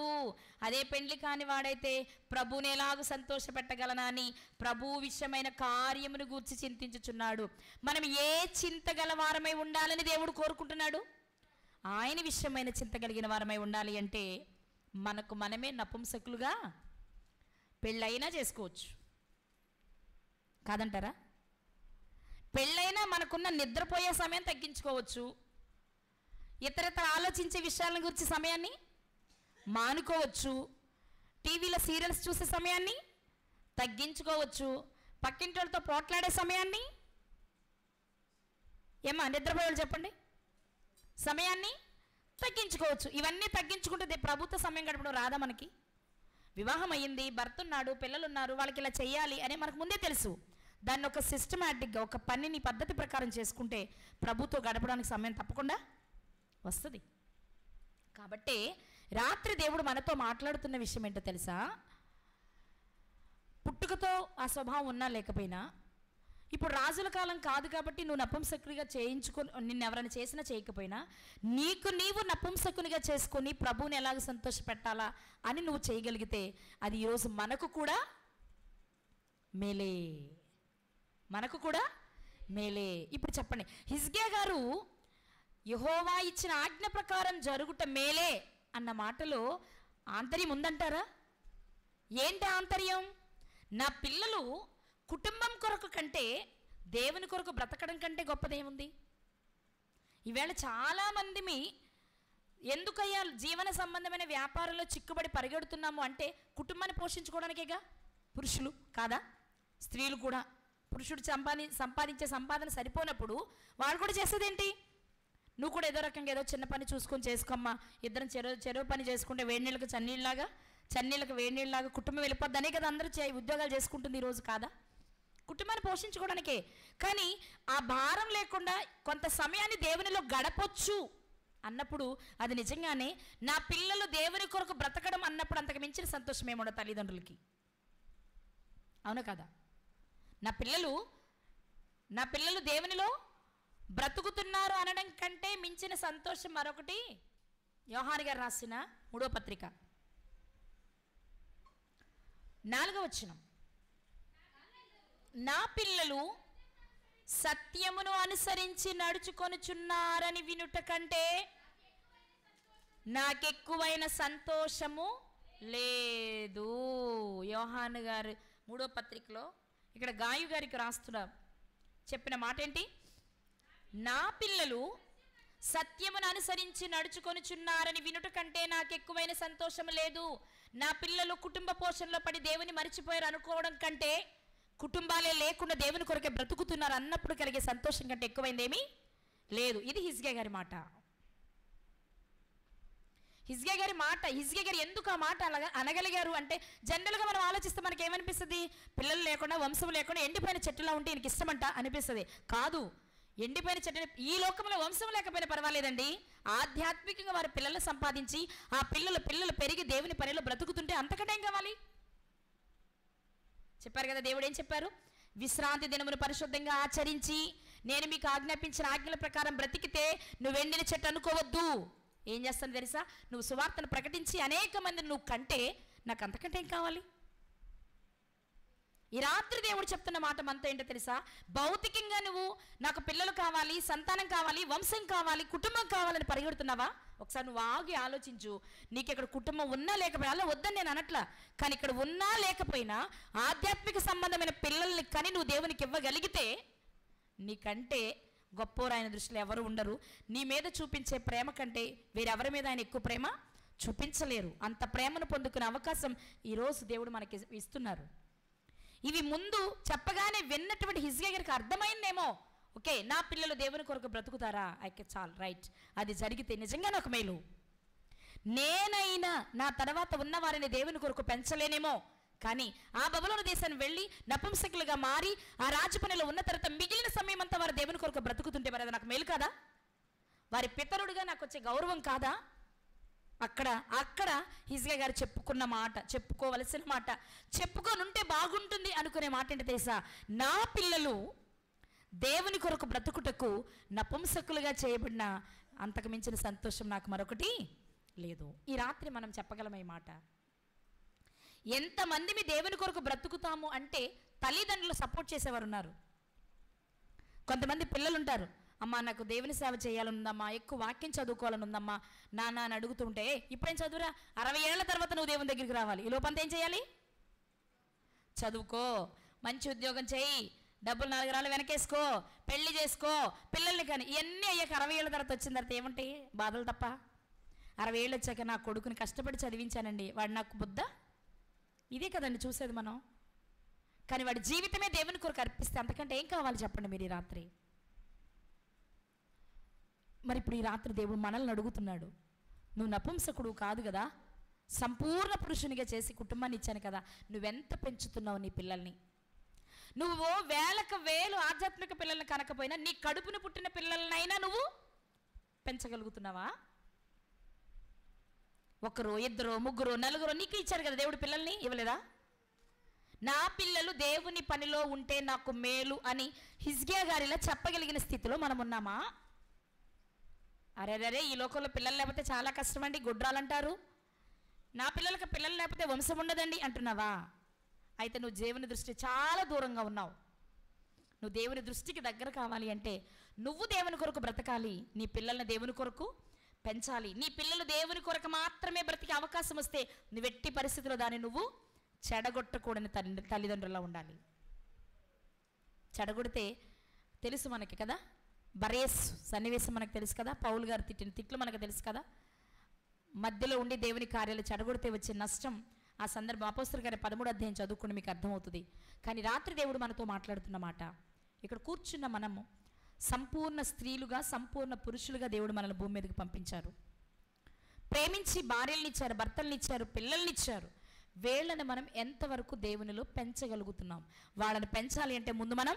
అదే పెండ్లి కాని వాడైతే ప్రభువుని ఎలాగు సంతోష పెట్టగలనా అని ప్రభు విషయమైన కార్యమును గూర్చి చింతించుచున్నాడు. మనం ఏ చింత గల వారమై ఉండాలని దేవుడు కోరుకుంటున్నాడు? ఆయన విషయమైన చింత కలిగిన వారమై ఉండాలి. అంటే మనకు మనమే నపుంసకులుగా పెళ్ళైనా చేసుకోవచ్చు, కాదంటారా? పెళ్ళైనా మనకున్న నిద్రపోయే సమయం తగ్గించుకోవచ్చు, ఇతరత్ర ఆలోచించే విషయాల గురించి సమయాన్ని మానుకోవచ్చు, టీవీలో సీరియల్స్ చూసే సమయాన్ని తగ్గించుకోవచ్చు, పక్కింటి వాళ్ళతో పోట్లాడే సమయాన్ని, ఏమా నిద్రపోయేవాళ్ళు చెప్పండి, సమయాన్ని తగ్గించుకోవచ్చు. ఇవన్నీ తగ్గించుకుంటే ప్రభుత్వ సమయం గడపడం రాదా మనకి? వివాహం అయ్యింది, భర్త ఉన్నాడు, పిల్లలు ఉన్నారు, వాళ్ళకి ఇలా చేయాలి అని మనకు ముందే తెలుసు. దాన్ని ఒక సిస్టమేటిక్గా ఒక పనిని పద్ధతి ప్రకారం చేసుకుంటే ప్రభుతో గడపడానికి సమయం తప్పకుండా వస్తుంది. కాబట్టి రాత్రి దేవుడు మనతో మాట్లాడుతున్న విషయం ఏంటో తెలుసా? పుట్టుకతో ఆ స్వభావం ఉన్నా లేకపోయినా, ఇప్పుడు రాజుల కాలం కాదు కాబట్టి నువ్వు నపుంసకునిగా చేయించుకొని నిన్ను ఎవరైనా చేసినా చేయకపోయినా నీకు నీవు నపుంసకునిగా చేసుకొని ప్రభువుని ఎలాగ సంతోష పెట్టాలా అని నువ్వు చేయగలిగితే అది ఈరోజు మనకు కూడా మేలే, మనకు కూడా మేలే. ఇప్పుడు చెప్పండి, హిజ్కియా గారు యెహోవా ఇచ్చిన ఆజ్ఞ ప్రకారం జరుగుట మేలే అన్న మాటలో ఆంతర్యం ఉందంటారా? ఏంటి ఆంతర్యం? నా పిల్లలు కుటుంబం కొరకు కంటే దేవుని కొరకు బ్రతకడం కంటే గొప్పదేముంది? ఈవేళ చాలామంది ఎందుకయ్యా జీవన సంబంధమైన వ్యాపారంలో చిక్కుబడి పరిగెడుతున్నాము అంటే కుటుంబాన్ని పోషించుకోవడానికేగా. పురుషులు కాదా? స్త్రీలు కూడా. పురుషుడు సంపాదించే సంపాదన సరిపోనప్పుడు వాళ్ళు కూడా చేసేదేంటి? నువ్వు కూడా ఏదో రకంగా ఏదో చిన్న పని చూసుకొని చేసుకోమ్మా, ఇద్దరం చెరువు పని చేసుకుంటే వేడి నీళ్ళకి చన్నీళ్ళలాగా, చన్నీళ్ళకి వేడి నీళ్ళలాగా కుటుంబం వెళ్ళిపోద్దనే కదా అందరూ ఉద్యోగాలు చేసుకుంటుంది ఈరోజు, కాదా? కుటుంబాన్ని పోషించుకోవడానికే. కానీ ఆ భారం లేకుండా కొంత సమయాన్ని దేవునిలో గడపొచ్చు అన్నప్పుడు అది నిజంగానే నా పిల్లలు దేవుని కొరకు బ్రతకడం అన్నప్పుడు అంతకు మించిన సంతోషం ఏముండదు తల్లిదండ్రులకి, అవును కదా? నా పిల్లలు దేవునిలో బ్రతుకుతున్నారు అనడం కంటే మించిన సంతోషం మరొకటి యోహాను గారు రాసిన 3వ పత్రిక 4వ వచనం. నా పిల్లలు సత్యమును అనుసరించి నడుచుకొనుచున్నారని వినుట కంటే నాకెక్కువైన సంతోషము లేదు. యోహాను గారు 3వ పత్రికలో ఇక్కడ గాయు గారికి రాస్తున్నా చెప్పిన మాట ఏంటి? నా పిల్లలు సత్యమును అనుసరించి నడుచుకొనుచున్నారని వినుట కంటే నాకెక్కువైన సంతోషం లేదు. నా పిల్లలు కుటుంబ పోషణలో పడి దేవుని మరిచిపోయారు అనుకోవడం కంటే, కుటుంబాలే లేకుండా దేవుని కొరకే బ్రతుకుతున్నారు అన్నప్పుడు కలిగే సంతోషం కంటే ఎక్కువైందేమీ లేదు. ఇది హిజ్కియా గారి మాట. హిజ్కియా గారి మాట, హిజ్కియా గారు ఎందుకు ఆ మాట అనగలిగారు అంటే, జనరల్గా మనం ఆలోచిస్తే మనకి ఏమనిపిస్తుంది? పిల్లలు లేకుండా, వంశం లేకుండా ఎండిపోయిన చెట్టులా ఉంటే ఈయనకి ఇష్టమంట అనిపిస్తుంది. కాదు, ఎండిపోయిన చెట్టు, ఈ లోకంలో వంశం లేకపోయినా పర్వాలేదండి, ఆధ్యాత్మికంగా వారి పిల్లలు సంపాదించి ఆ పిల్లలు పెరిగి దేవుని పనిలో బ్రతుకుతుంటే అంతకంటే ఏం కావాలి? చెప్పారు కదా, దేవుడు ఏం చెప్పారు? విశ్రాంతి దినమును పరిశుద్ధంగా ఆచరించి నేను మీకు ఆజ్ఞాపించిన ఆజ్ఞల ప్రకారం బ్రతికితే నువ్వు ఎండిన చెట్టు అనుకోవద్దు. ఏం చేస్తాను తెలుసా? నువ్వు సువార్తను ప్రకటించి అనేక మందిని నువ్వు కంటే నాకు అంతకంటే ఏం కావాలి? ఈ రాత్రి దేవుడు చెప్తున్న మాట మనతో ఏంటో తెలుసా? భౌతికంగా నువ్వు నాకు పిల్లలు కావాలి, సంతానం కావాలి, వంశం కావాలి, కుటుంబం కావాలని పరిగెడుతున్నావా? ఒకసారి నువ్వు ఆగి ఆలోచించు. నీకు ఇక్కడ కుటుంబం ఉన్నా లేకపోయినా, అలా వద్దని నేను అనట్లా, కానీ ఇక్కడ ఉన్నా లేకపోయినా ఆధ్యాత్మిక సంబంధమైన పిల్లల్ని కానీ నువ్వు దేవునికి ఇవ్వగలిగితే నీకంటే గొప్పోరు ఆయన దృష్టిలో ఎవరు ఉండరు. నీ మీద చూపించే ప్రేమ కంటే వేరెవరి మీద ఆయన ఎక్కువ ప్రేమ చూపించలేరు. అంత ప్రేమను పొందుకునే అవకాశం ఈరోజు దేవుడు మనకి ఇస్తున్నారు. ఇవి ముందు చెప్పగానే విన్నటువంటి హిజ్కియా గారికి అర్థమైందేమో, ఓకే నా పిల్లలు దేవుని కొరకు బ్రతుకుతారా, అయితే చాలు, రైట్, అది జరిగితే నిజంగానే ఒక మేలు. నేనైనా నా తర్వాత ఉన్న వారిని దేవుని కొరకు పెంచలేనేమో, కానీ ఆ బబులోను దేశాన్ని వెళ్ళి నపుంసకులుగా మారి ఆ రాజపనిలో ఉన్న తర్వాత మిగిలిన సమయం అంతా వారు దేవుని కొరకు బ్రతుకుతుంటే మరి అది నాకు మేలు కాదా? వారి పితరుడుగా నాకు వచ్చే గౌరవం కాదా? అక్కడ హిజ్కియా గారు చెప్పుకున్న మాట, చెప్పుకోవలసిన మాట, చెప్పుకొనుంటే బాగుంటుంది అనుకునే మాట ఏంటి తెలుసా? నా పిల్లలు దేవుని కొరకు బ్రతుకుటకు నపుంసకులుగా చేయబడిన అంతకు మించిన సంతోషం నాకు మరొకటి లేదు. ఈ రాత్రి మనం చెప్పగలం ఈ మాట. ఎంతమంది మీ దేవుని కొరకు బ్రతుకుతాము అంటే తల్లిదండ్రులు సపోర్ట్ చేసేవారు ఉన్నారు. కొంతమంది పిల్లలు ఉంటారు, అమ్మా నాకు దేవుని సేవ చేయాలని ఉందమ్మా, ఎక్కువ వాక్యం చదువుకోవాలని ఉందమ్మా నాన్న అని అడుగుతుంటే, ఇప్పుడేం చదువురా, 60 ఏళ్ల తర్వాత నువ్వు దేవుని దగ్గరికి రావాలి, ఈ లోపంతా ఏం చేయాలి? చదువుకో, మంచి ఉద్యోగం చేయి, డబ్బులు 4 రాళ్ళు వెనకేసుకో, పెళ్లి చేసుకో, పిల్లల్ని కానీ. ఇవన్నీ అయ్యాక 60 ఏళ్ళ తర్వాత వచ్చిన తర్వాత ఏమంటాయి? బాధలు తప్ప. 60 ఏళ్ళు వచ్చాక నా కొడుకుని కష్టపడి చదివించానండి, వాడు నాకు బుద్ధ, ఇదే కదండి చూసేది మనం. కానీ వాడి జీవితమే దేవుని కొరకు అర్పిస్తే అంతకంటే ఏం కావాలి చెప్పండి మీరు ఈ రాత్రి? మరి ఇప్పుడు ఈ రాత్రి దేవుడు మనల్ని అడుగుతున్నాడు, నువ్వు నపుంసకుడు కాదు కదా, సంపూర్ణ పురుషునిగా చేసి కుటుంబాన్ని ఇచ్చాను కదా, నువ్వెంత పెంచుతున్నావు నీ పిల్లల్ని? నువ్వు వేలకు వేలు ఆధ్యాత్మిక పిల్లల్ని కనకపోయినా నీ కడుపును పుట్టిన పిల్లలనైనా నువ్వు పెంచగలుగుతున్నావా? 1, 2, 3, 4 నీకు ఇచ్చారు కదా దేవుడు, పిల్లల్ని ఇవ్వలేదా? నా పిల్లలు దేవుని పనిలో ఉంటే నాకు మేలు అని హిజ్కియా గారిలా చెప్పగలిగిన స్థితిలో మనం ఉన్నామా? అరే ఈ లోకంలో పిల్లలు లేకపోతే చాలా కష్టమండి, గుడ్రాలంటారు, నా పిల్లలకి పిల్లలు లేకపోతే వంశం ఉండదండి అంటున్నావా? అయితే నువ్వు దేవుని దృష్టి చాలా దూరంగా ఉన్నావు. నువ్వు దేవుని దృష్టికి దగ్గర కావాలి అంటే నువ్వు దేవుని కొరకు బ్రతకాలి, నీ పిల్లల్ని దేవుని కొరకు పెంచాలి. నీ పిల్లలు దేవుని కొరకు మాత్రమే బ్రతికే అవకాశం వస్తే నువ్వు ఎట్టి పరిస్థితిలో దాన్ని నువ్వు చెడగొట్టకూడని తల్లిదండ్రులా ఉండాలి. చెడగొడితే తెలుసు మనకి కదా, బరేస్ సన్నివేశం మనకు తెలుసు కదా, పౌలు గారు తిట్టిన తిట్లు మనకు తెలుసు కదా. మధ్యలో ఉండి దేవుని కార్యాలు చెడగొడితే వచ్చే నష్టం, ఆ సందర్భం అపోస్తలుల గారి 13వ అధ్యాయం చదువుకుని మీకు అర్థమవుతుంది. కానీ రాత్రి దేవుడు మనతో మాట్లాడుతున్న మాట, ఇక్కడ కూర్చున్న మనము సంపూర్ణ స్త్రీలుగా, సంపూర్ణ పురుషులుగా దేవుడు మనల్ని భూమి మీదకి పంపించారు. ప్రేమించి భార్యల్ని ఇచ్చారు, భర్తల్ని ఇచ్చారు, పిల్లల్ని ఇచ్చారు. వీళ్ళని మనం ఎంతవరకు దేవునిలో పెంచగలుగుతున్నాం? వాళ్ళని పెంచాలి అంటే ముందు మనం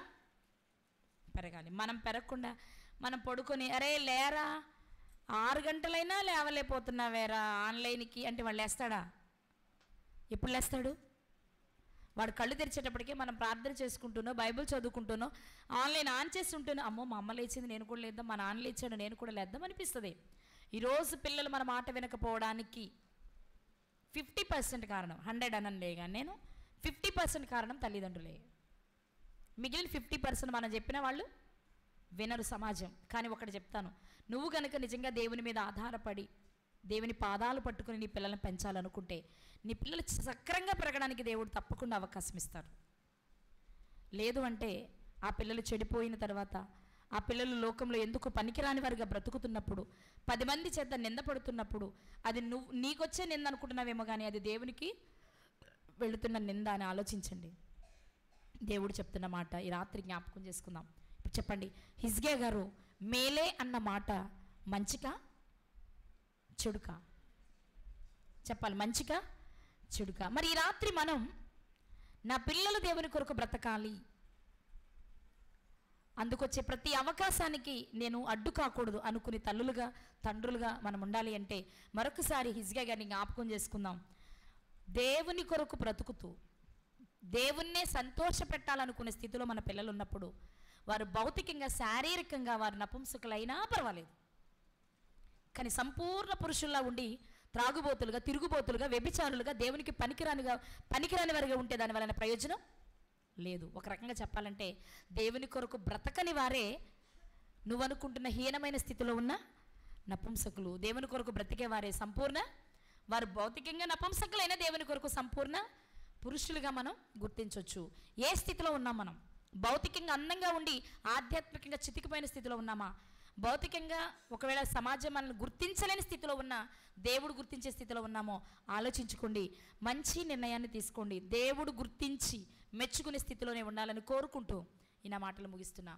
పెరగాలి. మనం పెరగకుండా మనం పడుకొని అరే లేరా 6 గంటలైనా లేవలేకపోతున్నావేరా ఆన్లైన్కి అంటే వాడు లేస్తాడా? ఎప్పుడు లేస్తాడు? వాడు కళ్ళు తెరిచేటప్పటికే మనం ప్రార్థన చేసుకుంటున్నో, బైబిల్ చదువుకుంటున్నో, ఆన్లైన్ ఆన్ చేసి ఉంటున్నో, అమ్మో మా అమ్మ లేచింది నేను కూడా లేద్దాం, మా నాన్న లేచాడు నేను కూడా లేద్దాం అనిపిస్తుంది. ఈరోజు పిల్లలు మన మాట వినకపోవడానికి 50% కారణం, 100 అనలే కానీ నేను 50% కారణం తల్లిదండ్రులే. మిగిలిన 50% మనం చెప్పిన వాళ్ళు వినరు సమాజం. కానీ ఒకటి చెప్తాను, నువ్వు కనుక నిజంగా దేవుని మీద ఆధారపడి దేవుని పాదాలు పట్టుకుని నీ పిల్లల్ని పెంచాలనుకుంటే నీ పిల్లలు సక్రంగా పెరగడానికి దేవుడు తప్పకుండా అవకాశం ఇస్తారు. లేదు అంటే ఆ పిల్లలు చెడిపోయిన తర్వాత, ఆ పిల్లలు లోకంలో ఎందుకు పనికిరాని వారిగా బ్రతుకుతున్నప్పుడు, 10 మంది చేత నిందపడుతున్నప్పుడు, అది నీకొచ్చే నింద అనుకుంటున్నావేమో కానీ అది దేవునికి వెళుతున్న నింద అని ఆలోచించండి. దేవుడు చెప్తున్న మాట ఈ రాత్రి జ్ఞాపకం చేసుకుందాం. ఇప్పుడు చెప్పండి, హిజ్కియా గారు మేలే అన్న మాట మంచికా చెడుకా? చెప్పాలి, మంచిగా చెడుగా. మరి ఈ రాత్రి మనం నా పిల్లలు దేవుని కొరకు బ్రతకాలి, అందుకొచ్చే ప్రతి అవకాశానికి నేను అడ్డు కాకూడదు అనుకుని తల్లులుగా తండ్రులుగా మనం ఉండాలి అంటే మరొకసారి హిజ్కియా గారిని జ్ఞాపకం చేసుకుందాం. దేవుని కొరకు బ్రతుకుతూ దేవుణ్ణే సంతోష పెట్టాలనుకునే స్థితిలో మన పిల్లలు ఉన్నప్పుడు వారు భౌతికంగా శారీరకంగా వారు నపుంసకులైనా పర్వాలేదు, కానీ సంపూర్ణ పురుషుల్లా ఉండి త్రాగుబోతులుగా, తిరుగుబోతులుగా, వ్యభిచారులుగా, దేవునికి పనికిరాని వారిగా ఉంటే దాని వలన ప్రయోజనం లేదు. ఒక రకంగా చెప్పాలంటే దేవుని కొరకు బ్రతకని వారే నువ్వు అనుకుంటున్న హీనమైన స్థితిలో ఉన్న నపుంసకులు. దేవుని కొరకు బ్రతికే వారే సంపూర్ణ, వారు భౌతికంగా నపుంసకులైన దేవుని కొరకు సంపూర్ణ పురుషులుగా మనం గుర్తించవచ్చు. ఏ స్థితిలో ఉన్నాం మనం? భౌతికంగా అందంగా ఉండి ఆధ్యాత్మికంగా చితికిపోయిన స్థితిలో ఉన్నామా? భౌతికంగా ఒకవేళ సమాజం మనల్ని గుర్తించలేని స్థితిలో ఉన్నా దేవుడు గుర్తించే స్థితిలో ఉన్నామో ఆలోచించుకోండి. మంచి నిర్ణయాన్ని తీసుకోండి. దేవుడు గుర్తించి మెచ్చుకునే స్థితిలోనే ఉండాలని కోరుకుంటూ ఈ నా మాటలు ముగిస్తున్నా.